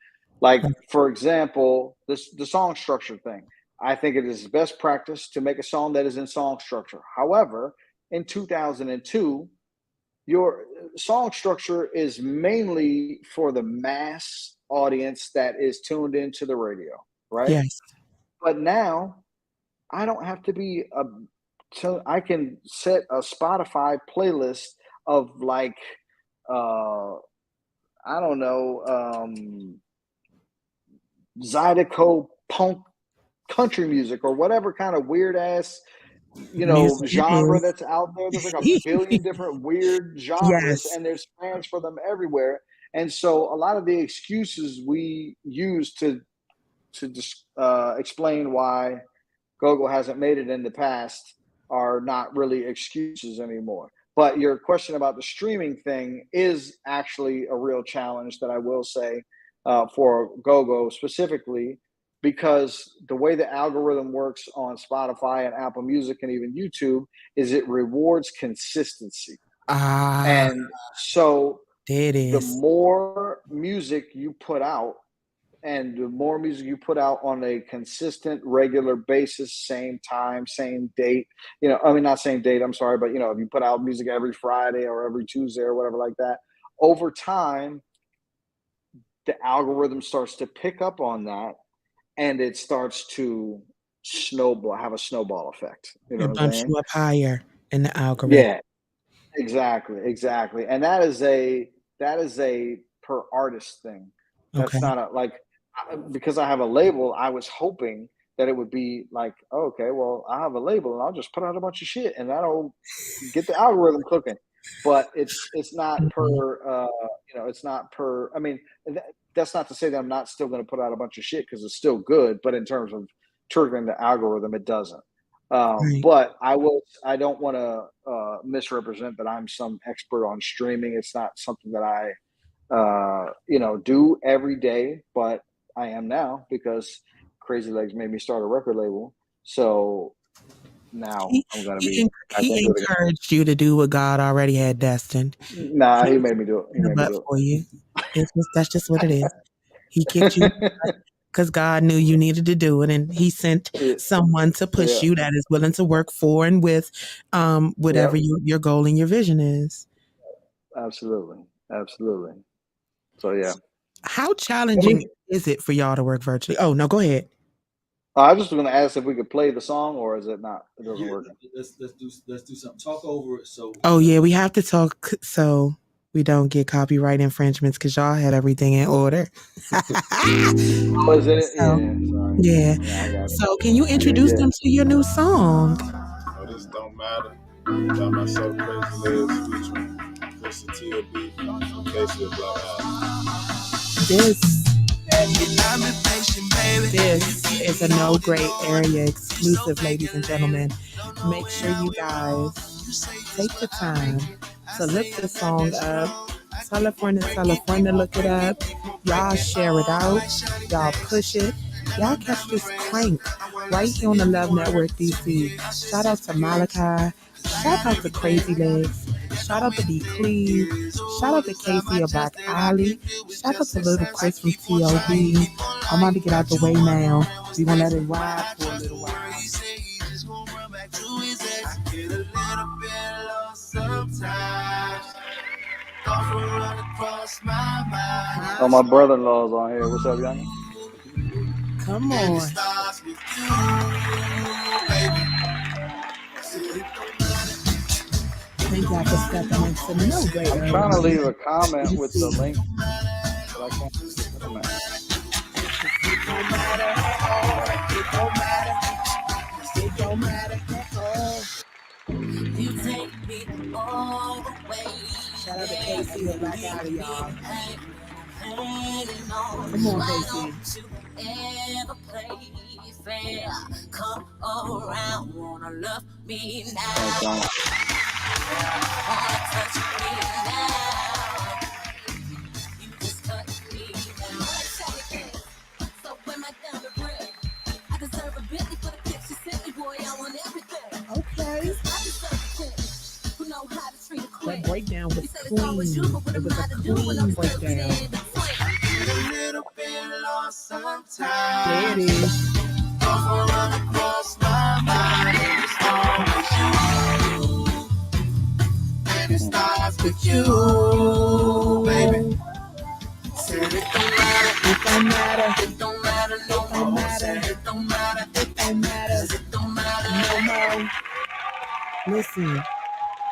Speaker 6: Like, for example, the song structure thing. I think it is best practice to make a song that is in song structure. However, in 2002, your song structure is mainly for the mass audience that is tuned into the radio, right?
Speaker 4: Yes.
Speaker 6: But now I don't have to be I can set a Spotify playlist of like, I don't know, Zydeco punk country music or whatever kind of weird ass,
Speaker 4: Music
Speaker 6: genre
Speaker 4: it
Speaker 6: that's out there. There's like a billion
Speaker 4: is.
Speaker 6: different weird genres,
Speaker 4: Yes.
Speaker 6: and there's fans for them everywhere. And so a lot of the excuses we use to just explain why Gogo hasn't made it in the past are not really excuses anymore. But your question about the streaming thing is actually a real challenge that I will say for Gogo specifically, because the way the algorithm works on Spotify and Apple Music and even YouTube is it rewards consistency.
Speaker 4: Ah,
Speaker 6: And so
Speaker 4: there it
Speaker 6: the
Speaker 4: is.
Speaker 6: more music you put out, and the more music you put out on a consistent, regular basis, same time, same date, I mean, not same date, I'm sorry, but, if you put out music every Friday or every Tuesday or whatever like that, over time, the algorithm starts to pick up on that and it starts to have a snowball effect. You know
Speaker 4: It
Speaker 6: what I'm
Speaker 4: bumps
Speaker 6: saying?
Speaker 4: you up higher in the algorithm.
Speaker 6: Yeah, exactly. And that is a per artist thing.
Speaker 4: Okay.
Speaker 6: That's not because I have a label, I was hoping that it would be like, oh, okay, well, I have a label and I'll just put out a bunch of shit and that'll get the algorithm cooking. But it's not
Speaker 4: Mhm.
Speaker 6: per it's not per. I mean, that's not to say that I'm not still going to put out a bunch of shit because it's still good. But in terms of triggering the algorithm, it doesn't.
Speaker 4: Right.
Speaker 6: But I don't want to misrepresent that I'm some expert on streaming. It's not something that I do every day, but I am now because CrazyLegz made me start a record label. So now
Speaker 4: He
Speaker 6: I'm gonna
Speaker 4: he
Speaker 6: be
Speaker 4: en-
Speaker 6: back
Speaker 4: he
Speaker 6: into it again.
Speaker 4: encouraged you to do what God already had destined.
Speaker 6: Nah,
Speaker 4: He
Speaker 6: he
Speaker 4: was
Speaker 6: made me do it. He
Speaker 4: in the
Speaker 6: made me
Speaker 4: butt
Speaker 6: do
Speaker 4: for you. That's just what it is. He kicked you
Speaker 6: it.
Speaker 4: because God knew you needed to do it, and He sent
Speaker 6: Yeah,
Speaker 4: someone to push
Speaker 6: yeah,
Speaker 4: you that is willing to work for and with whatever
Speaker 6: yep,
Speaker 4: your goal and your vision is.
Speaker 6: absolutely. So yeah,
Speaker 4: How
Speaker 6: let
Speaker 4: challenging
Speaker 6: me.
Speaker 4: is it for y'all to work virtually? Oh no, go ahead.
Speaker 6: I was just going to ask if we could play the song, or is it not? It doesn't
Speaker 7: Yeah,
Speaker 6: work.
Speaker 7: let's do something. Talk over it. So
Speaker 4: Oh yeah, we have to talk so we don't get copyright infringements because y'all had everything in order.
Speaker 6: Oh, is it?
Speaker 4: So
Speaker 6: Yeah, sorry.
Speaker 4: yeah.
Speaker 6: Yeah, I got it.
Speaker 4: So can you
Speaker 6: Yeah,
Speaker 4: introduce
Speaker 6: yeah.
Speaker 4: them to your new song?
Speaker 5: Oh, this don't matter. By myself, CrazyLegz, featuring Chrissy T.O.B. from Casey Black Eyes.
Speaker 4: This This is a no gray area exclusive, ladies and gentlemen. Make sure you guys take the time to look the song up. Tell a friend to look it up. Y'all share it out. Y'all push it. Y'all catch this crank right here on the Love Network DC. Shout out to Malachi. Shout out to CrazyLegz. Shout out to D. Cleve. Shout out to Casey of Black Alley. Shout out to Little Chris from TOB. I'm about to get out the way now. We gonna let it ride for a little while.
Speaker 6: Oh, my brother-in-law's on here. What's up, young?
Speaker 4: Come on. Thank y'all for stepping into no great
Speaker 6: I'm
Speaker 4: area.
Speaker 6: trying to leave a comment with the link, but I can't. Wait a minute.
Speaker 4: It don't matter at all.
Speaker 2: You take me all the way.
Speaker 4: Shout out to Casey of Black Alley, y'all.
Speaker 2: Hanging on.
Speaker 4: Come on,
Speaker 2: Why
Speaker 4: Casey.
Speaker 2: don't you ever play fair? Come around, wanna love me now.
Speaker 6: Thanks, young.
Speaker 2: Wanna touch me now. You just touch me now. So when my down the grill, I deserve a Bentley for the picture sent me, boy. I want everything.
Speaker 4: Okay.
Speaker 2: I deserve a king who know how to treat a queen.
Speaker 4: That breakdown was
Speaker 2: You said it's
Speaker 4: clean.
Speaker 2: always you, but what
Speaker 4: It
Speaker 2: am
Speaker 4: was
Speaker 2: I
Speaker 4: a
Speaker 2: to do when I'm
Speaker 4: clean
Speaker 2: still
Speaker 4: breakdown.
Speaker 2: in between?
Speaker 4: There it is.
Speaker 3: It starts with you, baby. Said it don't matter,
Speaker 4: It don't matter.
Speaker 3: it don't matter no more. Said it don't matter,
Speaker 4: It don't matter.
Speaker 3: it don't matter
Speaker 4: No more. Listen,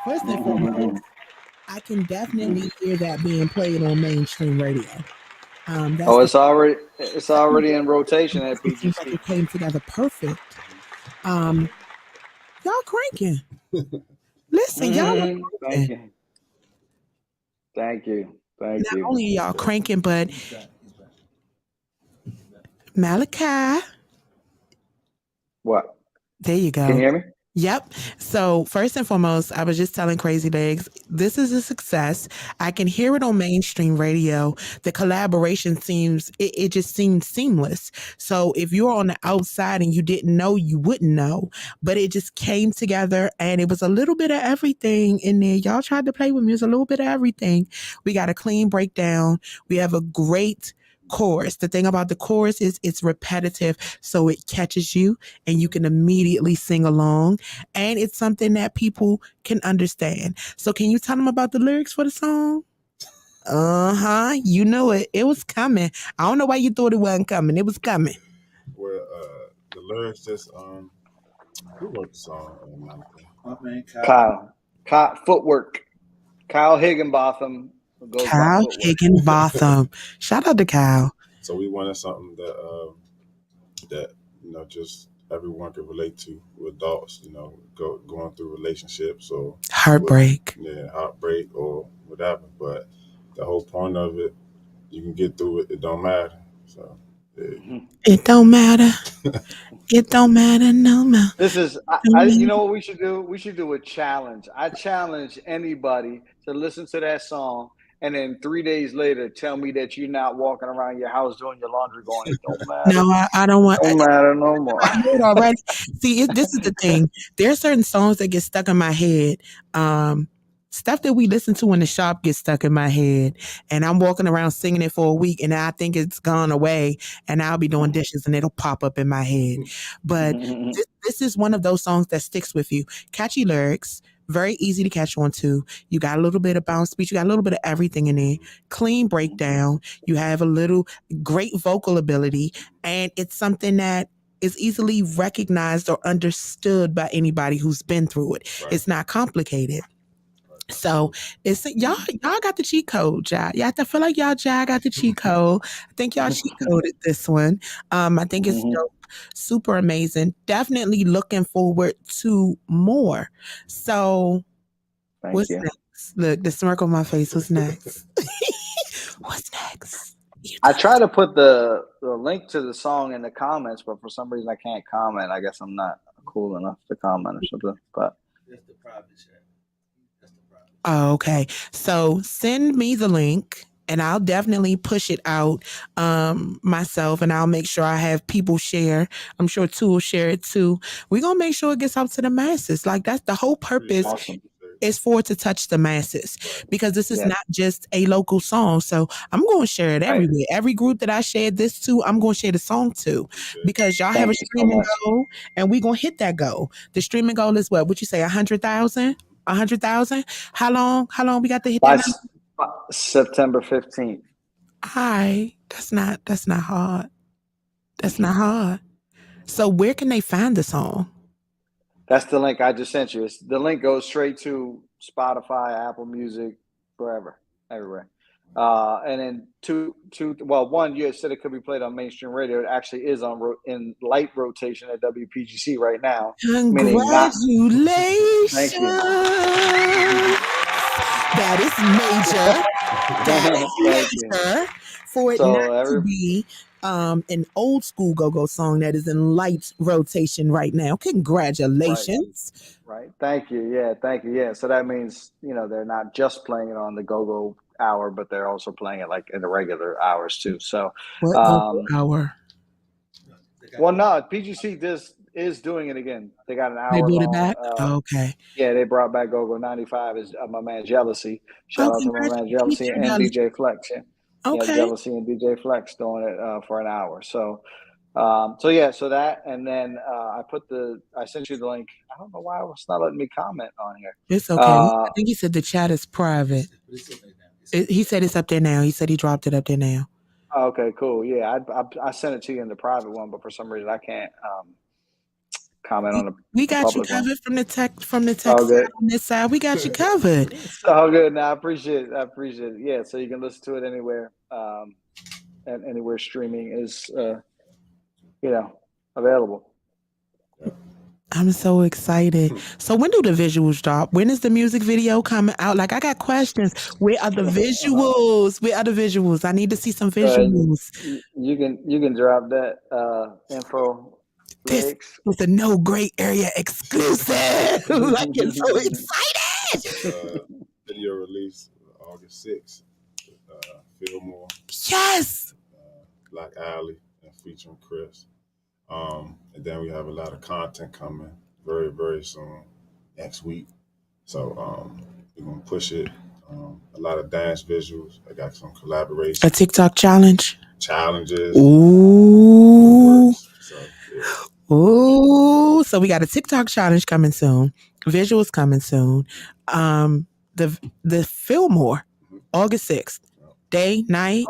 Speaker 4: first and foremost, I can definitely hear that being played on mainstream radio. That's
Speaker 6: Oh,
Speaker 4: the
Speaker 6: it's already in rotation at
Speaker 4: it seems like
Speaker 6: PGC.
Speaker 4: it came together perfect. Y'all cranking. Listen, y'all are
Speaker 6: Thank
Speaker 4: cranking.
Speaker 6: you. Thank you. Thank
Speaker 4: Not
Speaker 6: you.
Speaker 4: only y'all cranking, but Malachi.
Speaker 6: What?
Speaker 4: There you go.
Speaker 6: Can you hear me?
Speaker 4: Yep. So first and foremost, I was just telling CrazyLegz, this is a success. I can hear it on mainstream radio. The collaboration it just seems seamless. So if you're on the outside and you didn't know, you wouldn't know. But it just came together and it was a little bit of everything in there. Y'all tried to play with me. It was a little bit of everything. We got a clean breakdown. We have a great chorus. The thing about the chorus is it's repetitive, so it catches you and you can immediately sing along, and it's something that people can understand. So can you tell them about the lyrics for the song? You know it. It was coming. I don't know why you thought it wasn't coming. It was coming.
Speaker 5: Well, the lyrics just who wrote the song?
Speaker 7: My man
Speaker 6: Kyle Footwork. Kyle Higginbotham goes by
Speaker 4: Kyle
Speaker 6: Footwork.
Speaker 4: Higginbotham. Shout out to Kyle.
Speaker 5: So we wanted something that just everyone could relate to with adults, going through relationships or
Speaker 4: Heartbreak.
Speaker 5: heartbreak or whatever. But the whole point of it, you can get through it. It don't matter. So
Speaker 4: It don't matter. It don't matter no more.
Speaker 6: This is, you know what we should do? We should do a challenge. I challenge anybody to listen to that song and then 3 days later tell me that you're not walking around your house doing your laundry going, it don't matter.
Speaker 4: No, I don't want.
Speaker 6: Don't matter no more.
Speaker 4: I hear it already. See, this is the thing. There are certain songs that get stuck in my head. Stuff that we listen to in the shop gets stuck in my head, and I'm walking around singing it for a week, and I think it's gone away, and I'll be doing dishes, and it'll pop up in my head. But this is one of those songs that sticks with you. Catchy lyrics, very easy to catch on to. You got a little bit of bounce speech, you got a little bit of everything in there. Clean breakdown. You have a little great vocal ability, and it's something that is easily recognized or understood by anybody who's been through it.
Speaker 5: Right.
Speaker 4: It's not complicated. So it's y'all got the cheat code, y'all. Y'all have to feel like y'all got the cheat code. I think y'all cheat coded this one. I think it's dope, super amazing. Definitely looking forward to more. So
Speaker 6: Thank
Speaker 4: what's
Speaker 6: you.
Speaker 4: next? Look, the smirk on my face. What's next? What's next?
Speaker 6: I try to put the link to the song in the comments, but for some reason I can't comment. I guess I'm not cool enough to comment or something. But
Speaker 7: That's the private chat.
Speaker 4: Oh, okay. So send me the link and I'll definitely push it out myself, and I'll make sure I have people share. I'm sure Tu will share it too. We're going to make sure it gets out to the masses. Like, that's the whole purpose.
Speaker 6: awesome.
Speaker 4: Is for it to touch the masses, because this is
Speaker 6: Yeah.
Speaker 4: not just a local song. So I'm going to share it everywhere. Every group that I shared this to, I'm going to share the song to, because y'all have a
Speaker 6: Thank you so
Speaker 4: streaming
Speaker 6: much.
Speaker 4: goal, and we're going to hit that goal. The streaming goal is what? Would you say 100,000? 100,000? How long we got to hit
Speaker 6: By
Speaker 4: that number?
Speaker 6: September 15th.
Speaker 4: That's not hard. That's not hard. So where can they find the song?
Speaker 6: That's the link I just sent you. The link goes straight to Spotify, Apple Music, wherever, everywhere. And then one, you said it could be played on mainstream radio. It actually is in light rotation at WPGC right now.
Speaker 4: Congratulations!
Speaker 6: Thank you.
Speaker 4: That is major. That is major. For it not to be an old school go-go song that is in light rotation right now. Congratulations.
Speaker 6: Right. Thank you. Yeah, thank you. Yeah. So that means, they're not just playing it on the go-go hour, but they're also playing it like in the regular hours too. So
Speaker 4: what go-go hour?
Speaker 6: Well, no, PGC is doing it again. They got an hour.
Speaker 4: They brought
Speaker 6: long,
Speaker 4: it back? Okay.
Speaker 6: Yeah, they brought back Go-Go 95 is my man Jealousy. Shout out to my man Jealousy and DJ Flex. Yeah. Yeah,
Speaker 4: Okay.
Speaker 6: Jealousy and DJ Flex doing it for an hour. So so that, and then I sent you the link. I don't know why it's not letting me comment on here.
Speaker 4: It's okay. I think he said the chat is private. He said it's up there now. He said he dropped it up there now.
Speaker 6: Okay, cool. Yeah, I sent it to you in the private one, but for some reason I can't comment on the
Speaker 4: We got you
Speaker 6: public one.
Speaker 4: covered from the tech
Speaker 6: All good.
Speaker 4: side on this side. We got you covered.
Speaker 6: It's all good. Now I appreciate it. Yeah, so you can listen to it anywhere, and anywhere streaming is available.
Speaker 4: I'm so excited. So when do the visuals drop? When is the music video coming out? Like, I got questions. Where are the visuals? Where are the visuals? I need to see some visuals.
Speaker 6: You can drop that info.
Speaker 4: This
Speaker 6: Legs.
Speaker 4: was a no gray area exclusive. Like, I'm so excited.
Speaker 5: Video release August 6th. Fillmore.
Speaker 4: Yes.
Speaker 5: Black Alley and featuring Chris. And then we have a lot of content coming very, very soon next week. So we're gonna push it. A lot of dance visuals. I got some collaborations.
Speaker 4: A TikTok challenge.
Speaker 5: Challenges.
Speaker 4: Ooh.
Speaker 5: So, yeah.
Speaker 4: Ooh. So we got a TikTok challenge coming soon. Visuals coming soon. The Fillmore, August 6th. Day, night?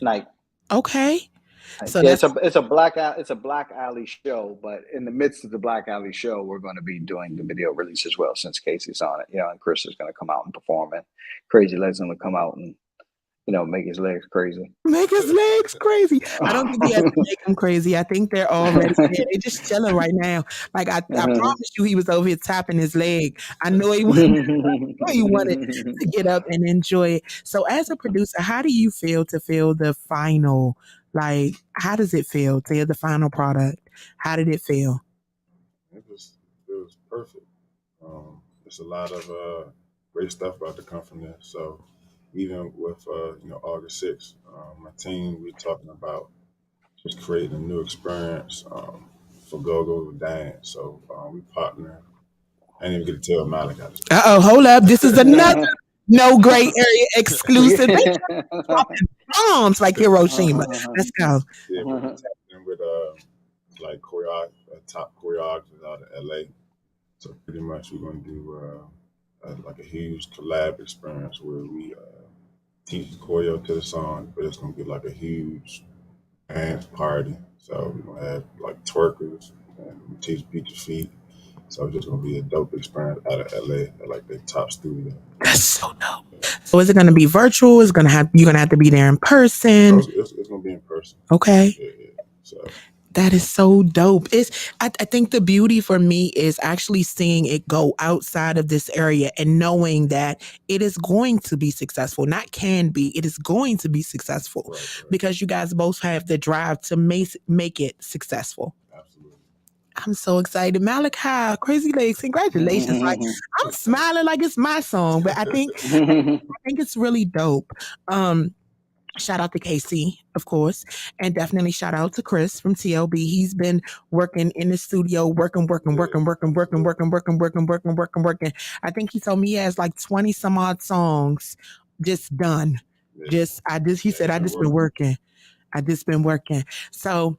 Speaker 6: Night.
Speaker 4: Okay. So
Speaker 6: yeah, it's a Black Alley show, but in the midst of the Black Alley show, we're going to be doing the video release as well, since Casey's on it. And Chris is going to come out and perform, and CrazyLegz going to come out and make his legs crazy.
Speaker 4: Make his legs crazy. I don't think he has to make them crazy. I think they're already there. They're just chilling right now. Like I promise you, he was over here tapping his leg. I know he wanted to get up and enjoy it. So as a producer, how do you feel to feel the final? Like, how does it feel to hear the final product? How did it feel?
Speaker 5: It was perfect. There's a lot of great stuff about to come from there. So even with August 6th, my team, we're talking about just creating a new experience for go-go dance. So we partner. I didn't even get to tell Malachi.
Speaker 4: Hold up. This is another no gray area exclusive. Bombs like Hiroshima. Let's go.
Speaker 5: Yeah, we're tapping with like top choreographers out of LA. So pretty much we're gonna do like a huge collab experience where we teach the choreo to the song, but it's gonna be like a huge dance party. So we're gonna have like twerkers and we teach beat your feet. So it's just gonna be a dope experience out of LA at like the top studio.
Speaker 4: That's so dope. So is it gonna be virtual? You're gonna have to be there in person.
Speaker 5: So it's gonna be in person.
Speaker 4: Okay.
Speaker 5: Yeah. So
Speaker 4: that is so dope. I think the beauty for me is actually seeing it go outside of this area and knowing that it is going to be successful. Not can be, it is going to be successful. Right. Because you guys both have the drive to make it successful.
Speaker 5: Absolutely.
Speaker 4: I'm so excited. Malachi, CrazyLegz, congratulations. Like, I'm smiling like it's my song, but I think it's really dope. Shout out to KC, of course, and definitely shout out to Chris from TLB. He's been working in the studio, working. I think he told me he has like 20 some odd songs just done. He said, I just been working. So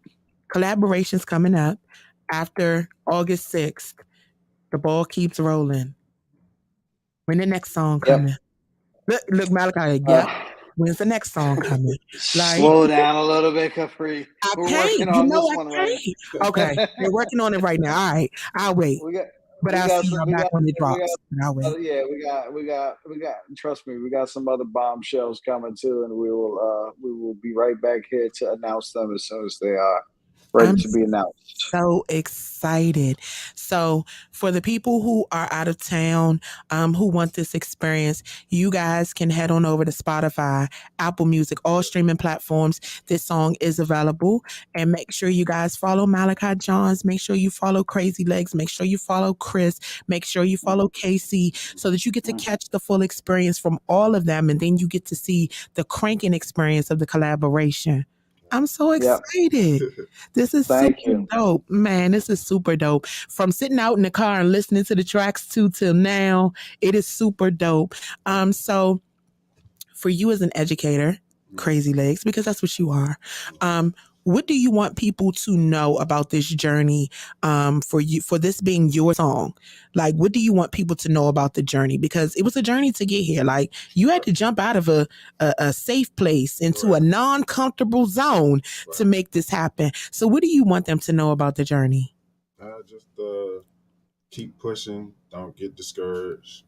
Speaker 4: collaborations coming up after August 6th. The ball keeps rolling. When the next song coming? Look, Malachi, when's the next song coming? Like,
Speaker 6: slow down a little bit, Kapri. We're working on this one right now.
Speaker 4: Okay, we're working on it right now. All right, I'll wait. I'll see y'all back when it drops. I'll wait.
Speaker 6: We got. Trust me, we got some other bombshells coming too, and we will be right back here to announce them as soon as they are ready to be announced.
Speaker 4: So excited. So for the people who are out of town, who want this experience, you guys can head on over to Spotify, Apple Music, all streaming platforms. This song is available. And make sure you guys follow Malachi Johns. Make sure you follow CrazyLegz. Make sure you follow Chris. Make sure you follow Casey so that you get to catch the full experience from all of them. And then you get to see the cranking experience of the collaboration. I'm so excited. This is super dope. Man, this is super dope. From sitting out in the car and listening to the tracks till now, it is super dope. So for you as an educator, CrazyLegz, because that's what you are. What do you want people to know about this journey, for you, for this being your song? Like, what do you want people to know about the journey? Because it was a journey to get here. Like, you had to jump out of a safe place into a non-comfortable zone to make this happen. So what do you want them to know about the journey?
Speaker 5: Just keep pushing. Don't get discouraged.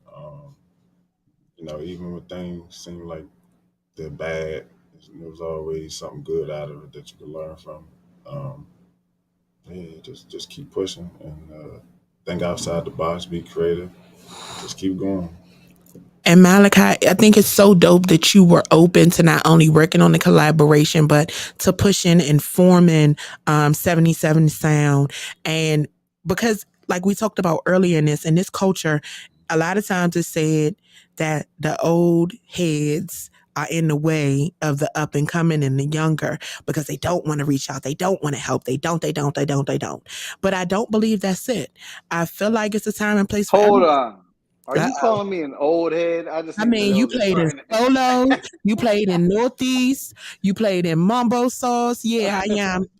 Speaker 5: Even when things seem like they're bad, there's always something good out of it that you can learn from. Just keep pushing and think outside the box. Be creative. Just keep going.
Speaker 4: And Malachi, I think it's so dope that you were open to not only working on the collaboration, but to pushing and forming 77 Sound. And because, like we talked about earlier in this culture, a lot of times it's said that the old heads are in the way of the up and coming and the younger because they don't want to reach out. They don't want to help. They don't. But I don't believe that's it. I feel like it's a time and place for
Speaker 6: Hold
Speaker 4: everyone.
Speaker 6: on. Are you calling me an old head? I just
Speaker 4: I
Speaker 6: need to
Speaker 4: mean,
Speaker 6: know
Speaker 4: you
Speaker 6: this
Speaker 4: played in
Speaker 6: right now.
Speaker 4: solo, you played in Northeast, you played in Mumbo Sauce. Yeah,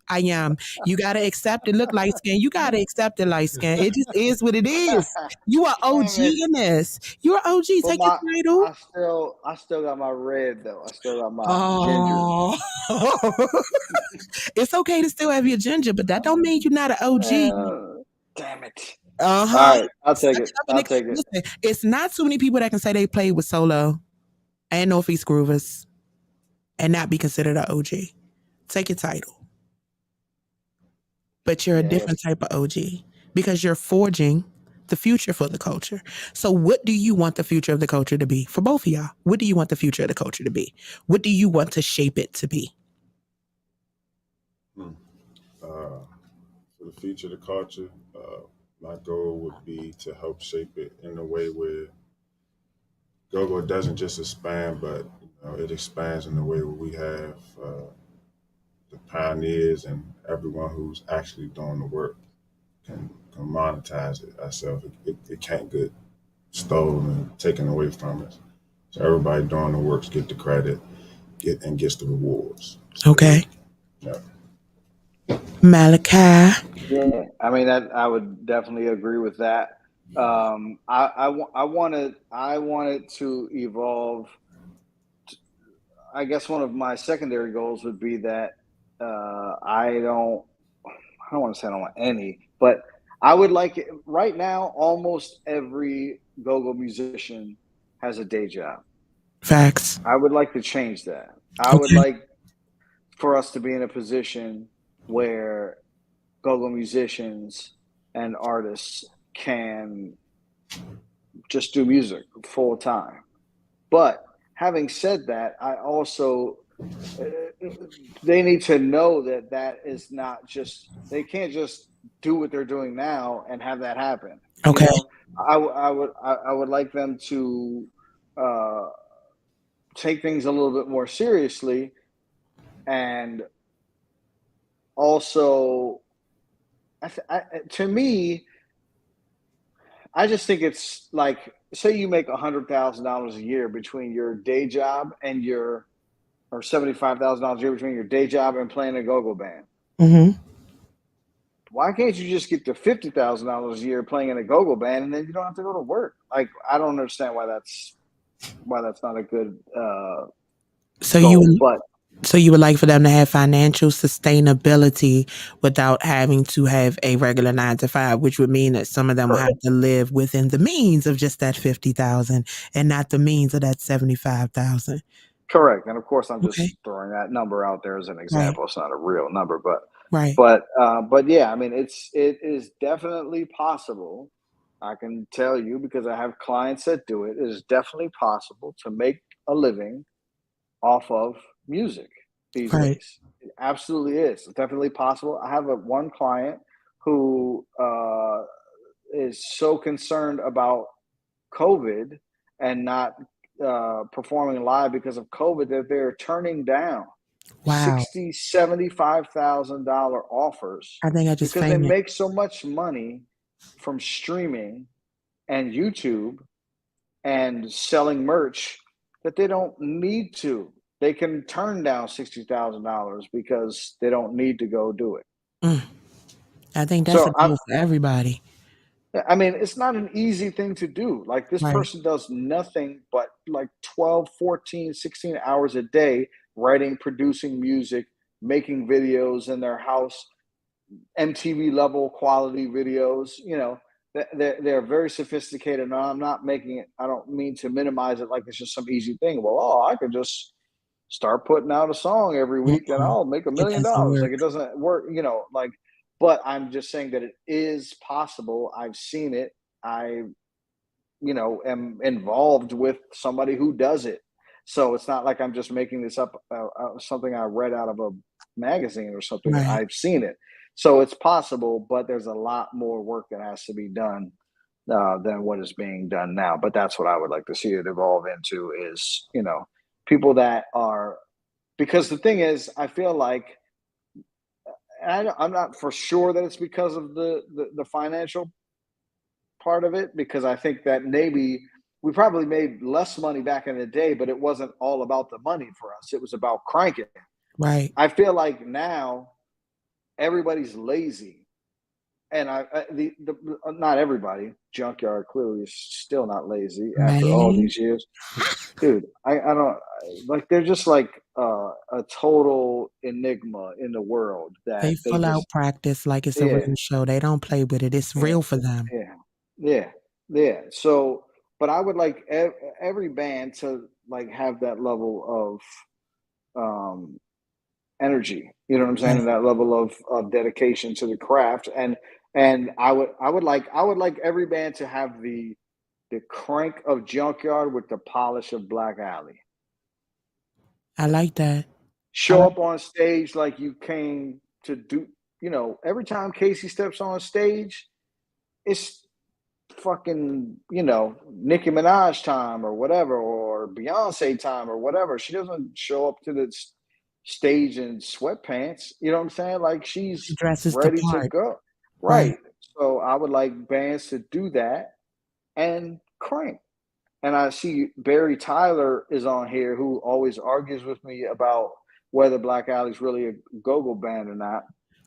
Speaker 4: I am. You gotta accept it. Look, light skin. You gotta accept it, light skin. It just is what it is. You are OG
Speaker 6: Damn it.
Speaker 4: in this. You're OG.
Speaker 6: But
Speaker 4: Take your title.
Speaker 6: I still got my red though. I still got my ginger.
Speaker 4: Oh, it's okay to still have your ginger, but that don't mean you're not an OG.
Speaker 6: Damn it.
Speaker 4: Uh huh.
Speaker 6: All right, I'll take it. I'll take it.
Speaker 4: Listen, it's not too many people that can say they played with Solo and Northeast Groovers and not be considered an OG. Take your title. But you're a different type of OG because you're forging the future for the culture. So what do you want the future of the culture to be for both of y'all? What do you want the future of the culture to be? What do you want to shape it to be?
Speaker 5: For the future of the culture, my goal would be to help shape it in a way where go-go doesn't just expand, but it expands in a way where we have the pioneers and everyone who's actually doing the work can monetize it ourselves. It can't get stolen and taken away from us. So everybody doing the works get the credit, gets the rewards. So,
Speaker 4: Okay.
Speaker 5: Yeah.
Speaker 4: Malachi.
Speaker 6: Yeah, I mean I would definitely agree with that. I wanted to evolve. I guess one of my secondary goals would be that I don't want to say I don't want any, but I would like it right now. Almost every go-go musician has a day job.
Speaker 4: Facts.
Speaker 6: I would like to change that. I would like for us to be in a position where go-go musicians and artists can just do music full time. But having said that, I also they need to know that is not just, they can't just do what they're doing now and have that happen.
Speaker 4: Okay.
Speaker 6: You know, I would like them to take things a little bit more seriously, and also to me, I just think it's like, say you make $100,000 a year between your day job and or $75,000 a year between your day job and playing a go-go band.
Speaker 4: Mm-hmm.
Speaker 6: Why can't you just get to $50,000 a year playing in a go-go band and then you don't have to go to work? Like, I don't understand why that's not a good
Speaker 4: So
Speaker 6: goal,
Speaker 4: you would like for them to have financial sustainability without having to have a regular 9 to 5, which would mean that some of them will have to live within the means of just that 50,000 and not the means of that 75,000.
Speaker 6: Correct. And of course, I'm just throwing that number out there as an example. It's not a real number, but yeah, I mean, it is definitely possible. I can tell you because I have clients that do it. It is definitely possible to make a living off of music these days. It absolutely is. It's definitely possible. I have one client who is so concerned about COVID and not performing live because of COVID that they're turning down $60,000-$75,000 offers.
Speaker 4: I think I just
Speaker 6: because they make so much money from streaming and YouTube and selling merch that they don't need to they can turn down $60,000 because they don't need to go do it.
Speaker 4: I think that's a goal for everybody.
Speaker 6: I mean, it's not an easy thing to do. Like this
Speaker 4: Right.
Speaker 6: person does nothing but like 12, 14, 16 hours a day writing, producing music, making videos in their house, MTV level quality videos. You know, they're very sophisticated. Now, I'm not making it, I don't mean to minimize it like it's just some easy thing. Well, I could just start putting out a song every week and I'll make $1 million. Like it doesn't work, you know, like, but I'm just saying that it is possible. I've seen it. I, you know, am involved with somebody who does it. So it's not like I'm just making this up, something I read out of a magazine or something.
Speaker 4: Right.
Speaker 6: I've seen it. So it's possible, but there's a lot more work that has to be done than what is being done now. But that's what I would like to see it evolve into is, you know, people that are, because the thing is, I feel like, I'm not for sure that it's because of the financial part of it, because I think that maybe we probably made less money back in the day, but it wasn't all about the money for us. It was about cranking.
Speaker 4: Right.
Speaker 6: I feel like now everybody's lazy. And not everybody. Junkyard clearly is still not lazy after all these years. Dude, I don't like. They're just like a total enigma in the world. That
Speaker 4: they full out practice like it's a real show. They don't play with it. It's real for them.
Speaker 6: Yeah. So, but I would like every band to like have that level of energy. You know what I'm saying? And that level of dedication to the craft. And I would like every band to have the crank of Junkyard with the polish of Black Alley.
Speaker 4: I like that.
Speaker 6: Show up on stage like you came to do, you know, every time Casey steps on stage, it's fucking, you know, Nicki Minaj time or whatever, or Beyonce time or whatever. She doesn't show up to the stage in sweatpants. You know what I'm saying? Like she
Speaker 4: dresses
Speaker 6: ready to go. Right. So I would like bands to do that and crank. And I see Barry Tyler is on here, who always argues with me about whether Black Alley's really a go-go band or not.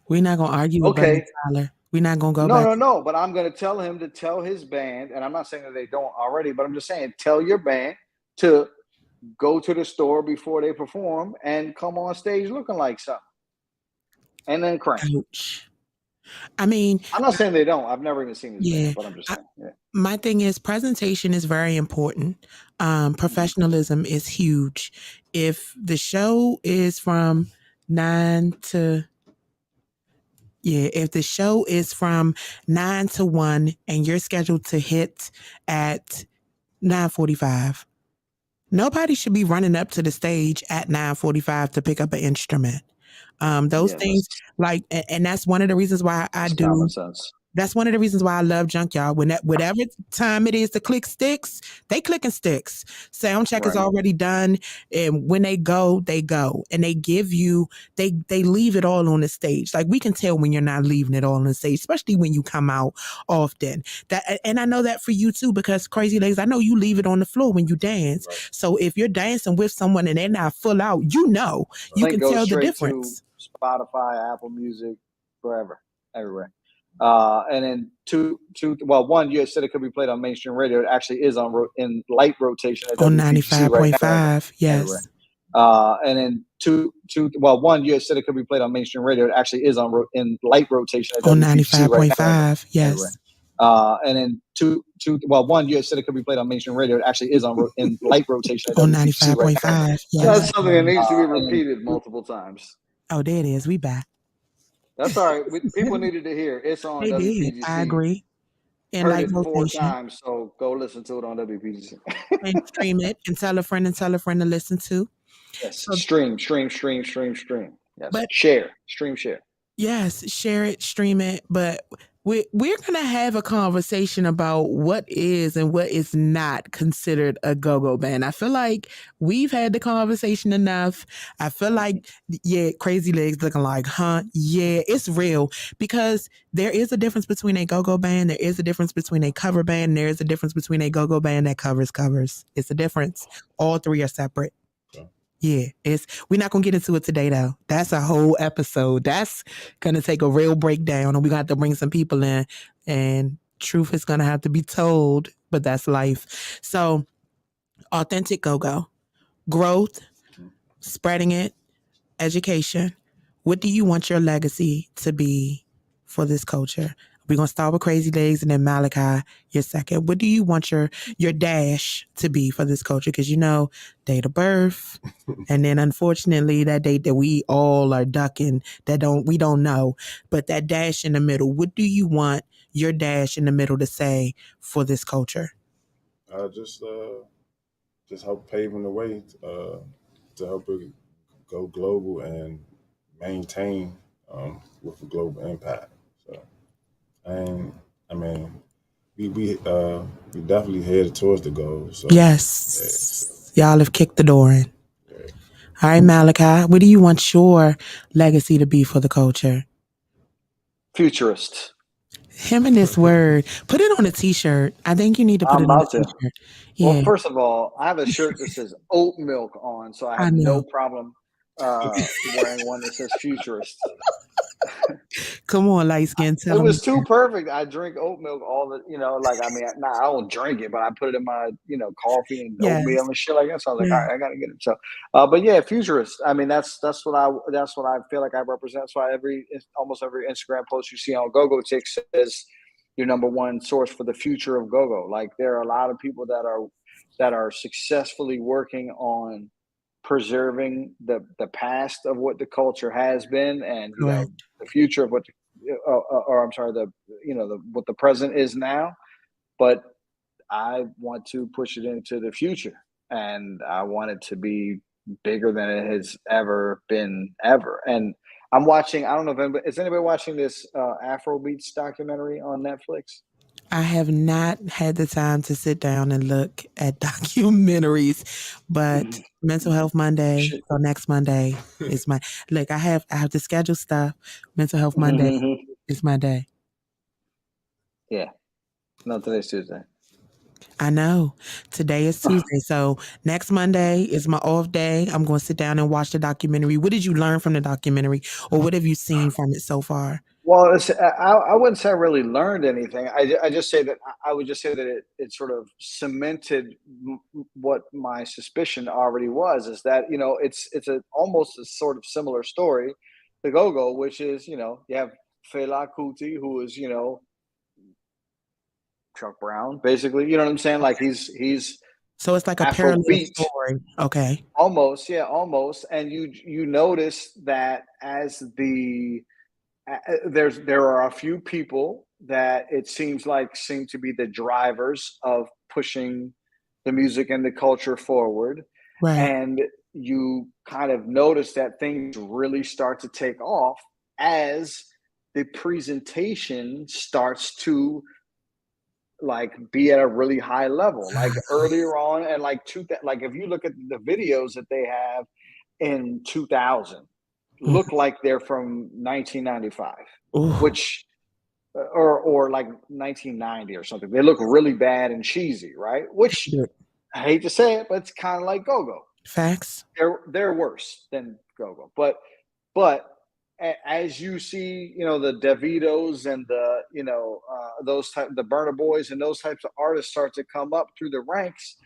Speaker 4: We're not going to argue with Barry Tyler. We're not going to go back.
Speaker 6: No. But I'm going to tell him to tell his band, and I'm not saying that they don't already, but I'm just saying tell your band to go to the store before they perform and come on stage looking like something. And then crank.
Speaker 4: Ouch. I mean,
Speaker 6: I'm not saying they don't. I've never even seen this band, but I'm just saying.
Speaker 4: My thing is presentation is very important. Professionalism is huge. If the show is from 9 to 1 and you're scheduled to hit at 9:45, nobody should be running up to the stage at 9:45 to pick up an instrument. Those things, like, and that's one of the reasons why I do.
Speaker 6: Common sense.
Speaker 4: That's one of the reasons why I love Junkyard. Whatever time it is to click sticks, they clicking sticks. Sound check is already done, and when they go, and they give you, they leave it all on the stage. Like we can tell when you're not leaving it all on the stage, especially when you come out often. And I know that for you too, because CrazyLegz, I know you leave it on the floor when you dance. Right. So if you're dancing with someone and they're not full out, you know, you can tell the difference.
Speaker 6: Spotify, Apple Music, wherever, everywhere. And then one, you said it could be played on mainstream radio. It actually is in light rotation
Speaker 4: on 95.5. Yes.
Speaker 6: And then one, you said it could be played on mainstream radio. It actually is in light rotation
Speaker 4: on 95.5. Yes.
Speaker 6: And then one, you said it could be played on mainstream radio. It actually is in light rotation
Speaker 4: on 95.5. Yes.
Speaker 6: That's something that needs to be repeated multiple times.
Speaker 4: Oh, there it is. We back.
Speaker 6: That's all right. People needed to hear. It's on WPGC.
Speaker 4: I agree.
Speaker 6: And like 4 times, so go listen to it on WPGC.
Speaker 4: And stream it and tell a friend to listen to.
Speaker 6: Yes. So, stream. Yes. But share. Share.
Speaker 4: Yes, share it, stream it. But we're going to have a conversation about what is and what is not considered a go-go band. I feel like we've had the conversation enough. I feel like, CrazyLegz looking like, yeah, it's real, because there is a difference between a go-go band. There is a difference between a cover band. There is a difference between a go-go band that covers. It's a difference. All three are separate. Yeah, we're not gonna get into it today though. That's a whole episode. That's gonna take a real breakdown, and we're gonna have to bring some people in, and truth is gonna have to be told. But that's life. So, authentic go-go, growth, spreading it, education. What do you want your legacy to be for this culture? We're gonna start with CrazyLegz and then Malachi, your second. What do you want your dash to be for this culture? Because date of birth, and then unfortunately that date that we all are ducking we don't know, but that dash in the middle. What do you want your dash in the middle to say for this culture?
Speaker 5: Just help paving the way to help it go global and maintain with a global impact. So, and I mean, we definitely headed towards the goal. So
Speaker 4: Yes, y'all have kicked the door in. All right, Malachi, what do you want your legacy to be for the culture?
Speaker 6: Futurist.
Speaker 4: Him and this word. Put it on a t-shirt. I think you need to put
Speaker 6: I'm
Speaker 4: it on a
Speaker 6: about to.
Speaker 4: t-shirt.
Speaker 6: Well,
Speaker 4: Yeah,
Speaker 6: first of all, I have a shirt that says oat milk on, so I
Speaker 4: I
Speaker 6: have no
Speaker 4: know.
Speaker 6: problem wearing one that says futurist.
Speaker 4: Come on, light skin.
Speaker 6: It
Speaker 4: Tell them.
Speaker 6: was too perfect. I drink oat milk all the, I don't drink it, but I put it in my, coffee and
Speaker 4: Yes.
Speaker 6: oatmeal and shit like that. So I was like,
Speaker 4: Yeah.
Speaker 6: all right, I gotta get it. So, but yeah, futurist. I mean, that's what I feel like I represent. That's why almost every Instagram post you see on GoGo Tick says your number one source for the future of GoGo. Like there are a lot of people that are successfully working on preserving the past of what the culture has been, and
Speaker 4: Correct.
Speaker 6: the future of what what the present is now. But I want to push it into the future, and I want it to be bigger than it has ever been ever. And I'm watching. I don't know if is anybody watching this Afrobeats documentary on Netflix?
Speaker 4: I have not had the time to sit down and look at documentaries, but Mental Health Monday or next Monday is my look. I have to schedule stuff. Mental Health Monday is my day.
Speaker 6: Yeah. No, today's Tuesday.
Speaker 4: I know. Today is Tuesday. So next Monday is my off day. I'm going to sit down and watch the documentary. What did you learn from the documentary, or what have you seen from it so far?
Speaker 6: Well, I wouldn't say I really learred anything. I just say that I would just say that it sort of cemented what my suspicion already was, is that it's almost a sort of similar story, the Go-Go, which is you have Fela Kuti, who is Chuck Brown, basically. You know what I'm saying? Like he's
Speaker 4: So it's like a parallel
Speaker 6: Afrobeat.
Speaker 4: story. Okay.
Speaker 6: Almost, yeah, almost. And you notice that as there are a few people that it seems like seem to be the drivers of pushing the music and the culture forward.
Speaker 4: Right.
Speaker 6: And you kind of notice that things really start to take off as the presentation starts to like be at a really high level. Like earlier on, and like if you look at the videos that they have in 2000, look like they're from 1995, which or like 1990 or something. They look really bad and cheesy, right? Which I hate to say it, but it's kind of like Go-Go.
Speaker 4: Facts.
Speaker 6: They're worse than Go-Go, but as you see, the DeVitos and the the Burna Boys and those types of artists start to come up through the ranks,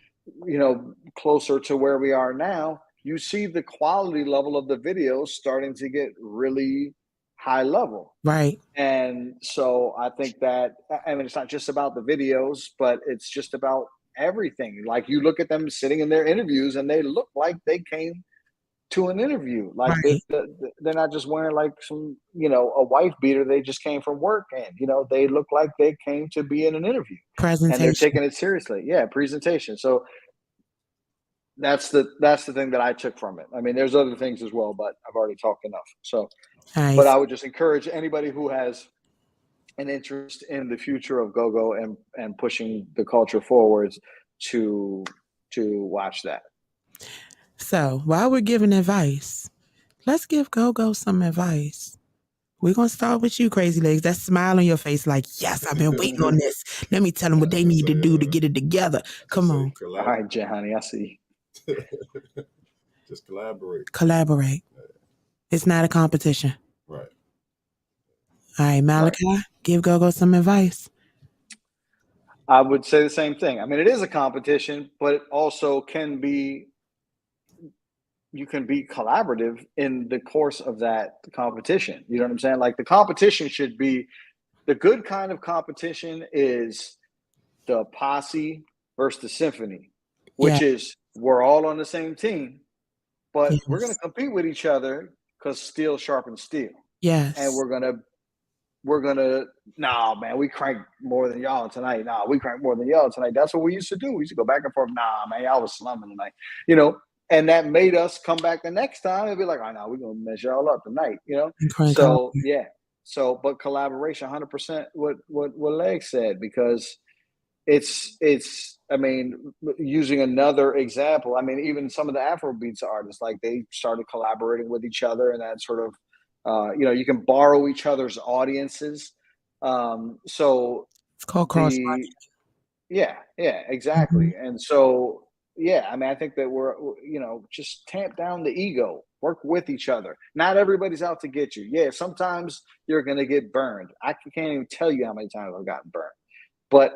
Speaker 6: closer to where we are now, you see the quality level of the videos starting to get really high level.
Speaker 4: Right.
Speaker 6: And so I think that, I mean, it's not just about the videos, but it's just about everything. Like you look at them sitting in their interviews and they look like they came to an interview. Like
Speaker 4: Right.
Speaker 6: they're not just wearing like some, a wife beater. They just came from work, and, they look like they came to be in an interview.
Speaker 4: Presentation.
Speaker 6: And they're taking it seriously. Yeah, presentation. So that's the thing that I took from it. I mean, there's other things as well, but I've already talked enough. So,
Speaker 4: Nice.
Speaker 6: but I would just encourage anybody who has an interest in the future of Go-Go and pushing the culture forwards to watch that.
Speaker 4: So while we're giving advice, let's give Go-Go some advice. We're going to start with you, CrazyLegz. That smile on your face like, yes, I've been waiting on this. Let me tell them what they need to do to get it together. Come on.
Speaker 6: All right, Johnny, I see.
Speaker 5: Just collaborate.
Speaker 4: Collaborate. It's not a competition.
Speaker 5: Right.
Speaker 4: All right, Malachi, give Go-Go some advice.
Speaker 6: I would say the same thing. I mean, it is a competition, but it also can be, you can be collaborative in the course of that competition. You know what I'm saying? Like the competition should be, the good kind of competition is the posse versus the symphony, which is we're all on the same team, but we're going to compete with each other because steel sharpens steel.
Speaker 4: Yes.
Speaker 6: And we're gonna, nah, man, we crank more than y'all tonight. Nah, we crank more than y'all tonight. That's what we used to do. We used to go back and forth. Nah, man, y'all was slumming tonight. You know, and that made us come back the next time and be like, oh, no, we're gonna mess y'all up tonight. You know, so yeah. So, but collaboration, 100%. What Legz said, because it's. I mean, using another example. I mean, even some of the Afrobeats artists, like they started collaborating with each other, and that sort of. You know, you can borrow each other's audiences. So
Speaker 4: it's called cross.
Speaker 6: Yeah, exactly. Mm-hmm. And so, yeah, I mean, I think that we're, you know, just tamp down the ego, work with each other. Not everybody's out to get you. Yeah, sometimes you're going to get burned. I can't even tell you how many times I've gotten burned, but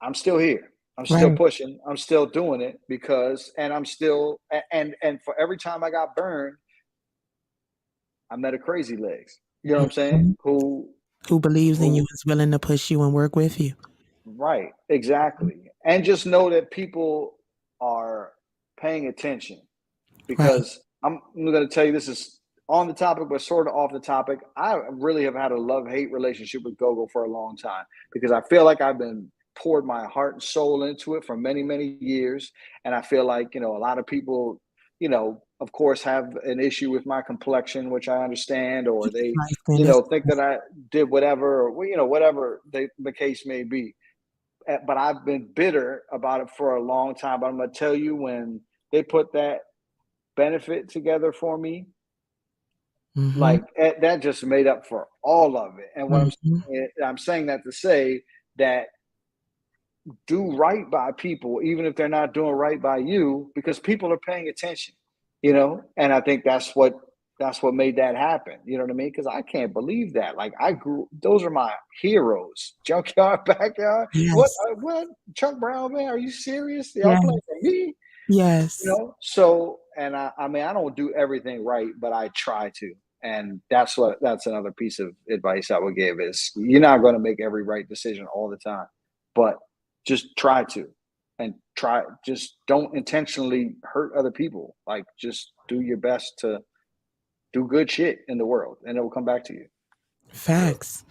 Speaker 6: I'm still here. I'm still pushing. I'm still doing it because, and I'm still, and for every time I got burned, I met a CrazyLegz. You know what I'm saying? Who
Speaker 4: believes in you, is willing to push you and work with you.
Speaker 6: Right, exactly. And just know that people are paying attention, because I'm going to tell you, this is on the topic, but sort of off the topic. I really have had a love-hate relationship with Go-Go for a long time, because I feel like I've been poured my heart and soul into it for many, many years. And I feel like, you know, a lot of people, you know, of course, have an issue with my complexion, which I understand, or they, you know, think that I did whatever, or, you know, whatever the case may be. But I've been bitter about it for a long time. But I'm going to tell you, when they put that benefit together for me, like that just made up for all of it. And what I'm saying that to say that do right by people, even if they're not doing right by you, because people are paying attention. You know, and I think that's what made that happen. You know what I mean? Because I can't believe that. Like, those are my heroes. Junkyard, Backyard. Yes. What? Chuck Brown, man? Are you serious? Y'all playing for me?
Speaker 4: Yes.
Speaker 6: You know. So, and I mean, I don't do everything right, but I try to. And that's another piece of advice I would give is, you're not going to make every right decision all the time, but just try to. And just don't intentionally hurt other people. Like, just do your best to do good shit in the world, and it will come back to you.
Speaker 4: Facts.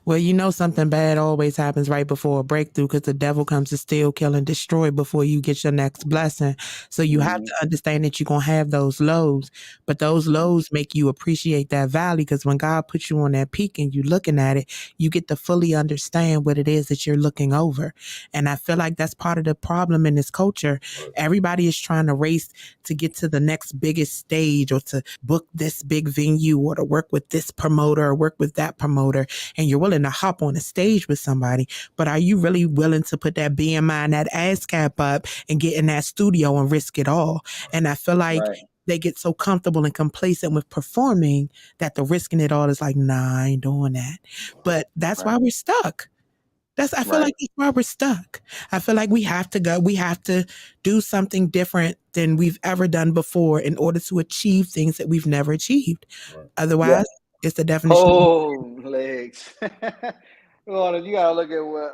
Speaker 4: Well, you know, something bad always happens right before a breakthrough, because the devil comes to steal, kill, and destroy before you get your next blessing. So you have to understand that you're going to have those lows, but those lows make you appreciate that valley, because when God puts you on that peak and you're looking at it, you get to fully understand what it is that you're looking over. And I feel like that's part of the problem in this culture. Everybody is trying to race to get to the next biggest stage, or to book this big venue, or to work with this promoter or work with that promoter. And you're willing to hop on a stage with somebody, but are you really willing to put that BMI and that ass cap up and get in that studio and risk it all? And I feel like they get so comfortable and complacent with performing that the risking it all is like, nah, I ain't doing that. But that's why we're stuck. I feel like that's why we're stuck. I feel like we have to do something different than we've ever done before in order to achieve things that we've never achieved. Otherwise, it's the definition.
Speaker 6: Oh, Legz. You gotta look at what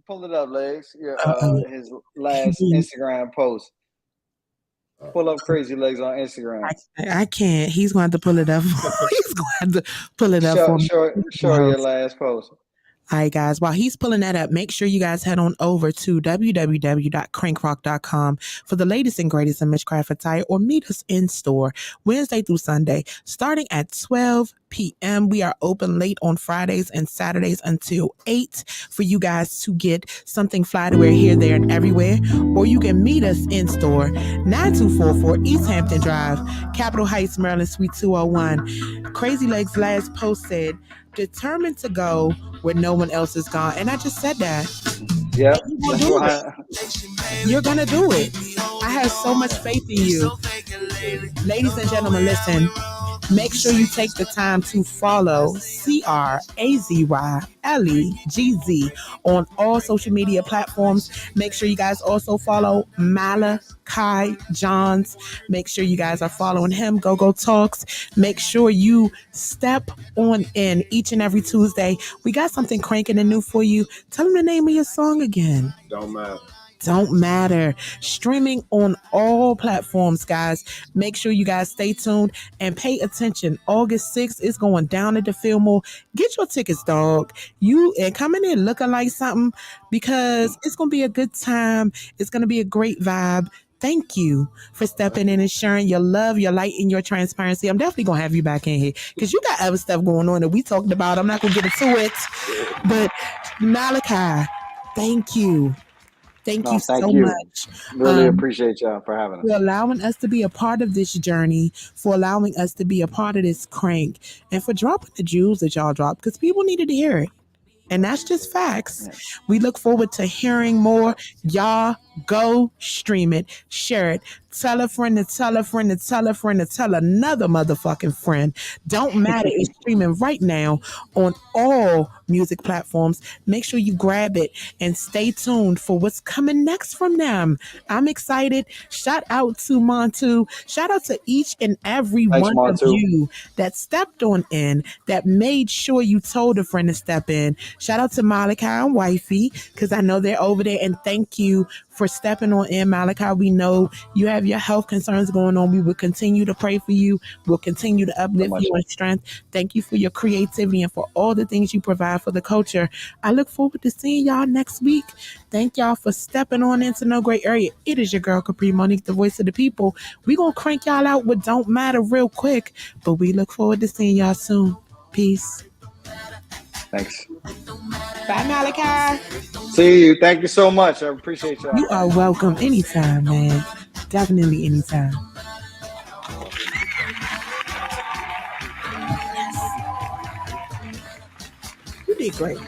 Speaker 6: pull it up, Legz. His last Instagram post. Pull up CrazyLegz on Instagram.
Speaker 4: I can't. He's going to pull it up. He's going to pull it up for me.
Speaker 6: Show your last post.
Speaker 4: All right, guys, while he's pulling that up, make sure you guys head on over to www.crankrock.com for the latest and greatest in Mitchcraft attire, or meet us in store Wednesday through Sunday, starting at 12 p.m. We are open late on Fridays and Saturdays until 8 for you guys to get something fly to wear here, there, and everywhere. Or you can meet us in store, 9244 East Hampton Drive, Capitol Heights, Maryland, Suite 201. CrazyLegz last post said, determined to go where no one else is gone. And I just said that.
Speaker 6: Yeah.
Speaker 4: You're going to do it. I have so much faith in you. Ladies and gentlemen, listen. Make sure you take the time to follow CrazyLegz on all social media platforms. Make sure you guys also follow Malachi Johns. Make sure you guys are following him. Go Talks. Make sure you step on in each and every Tuesday. We got something cranking and new for you. Tell them the name of your song again.
Speaker 5: Don't matter.
Speaker 4: Don't matter. Streaming on all platforms, guys. Make sure you guys stay tuned and pay attention. August 6th is going down at the Fillmore. Get your tickets, dog. You and coming in looking like something because it's going to be a good time. It's going to be a great vibe. Thank you for stepping in and sharing your love, your light, and your transparency. I'm definitely going to have you back in here because you got other stuff going on that we talked about. I'm not going to get into it. But Malachi, thank you. Thank you so much.
Speaker 6: Really appreciate y'all for having us.
Speaker 4: For allowing us to be a part of this journey, for allowing us to be a part of this crank, and for dropping the jewels that y'all dropped because people needed to hear it. And that's just facts. Yeah. We look forward to hearing more. Y'all go stream it, share it, tell a friend to tell a friend to tell a friend to tell another motherfucking friend. Don't matter. It's streaming right now on all music platforms. Make sure you grab it and stay tuned for what's coming next from them. I'm excited. Shout out to Montu. Shout out to each and every one of you that stepped on in, that made sure you told a friend to step in. Shout out to Malachi and Wifey, because I know they're over there, and thank you for stepping on in, Malachi. We know you have your health concerns going on. We will continue to pray for you. We'll continue to uplift you in strength. Thank you for your creativity and for all the things you provide for the culture. I look forward to seeing y'all next week. Thank y'all for stepping on into No Great Area. It is your girl, Kapri Monique, the voice of the people. We're going to crank y'all out with Don't Matter real quick, but we look forward to seeing y'all soon. Peace.
Speaker 6: Thanks.
Speaker 4: Bye, Malachi.
Speaker 6: See you. Thank you so much. I appreciate y'all.
Speaker 4: You are welcome anytime, man. Definitely anytime. You did great.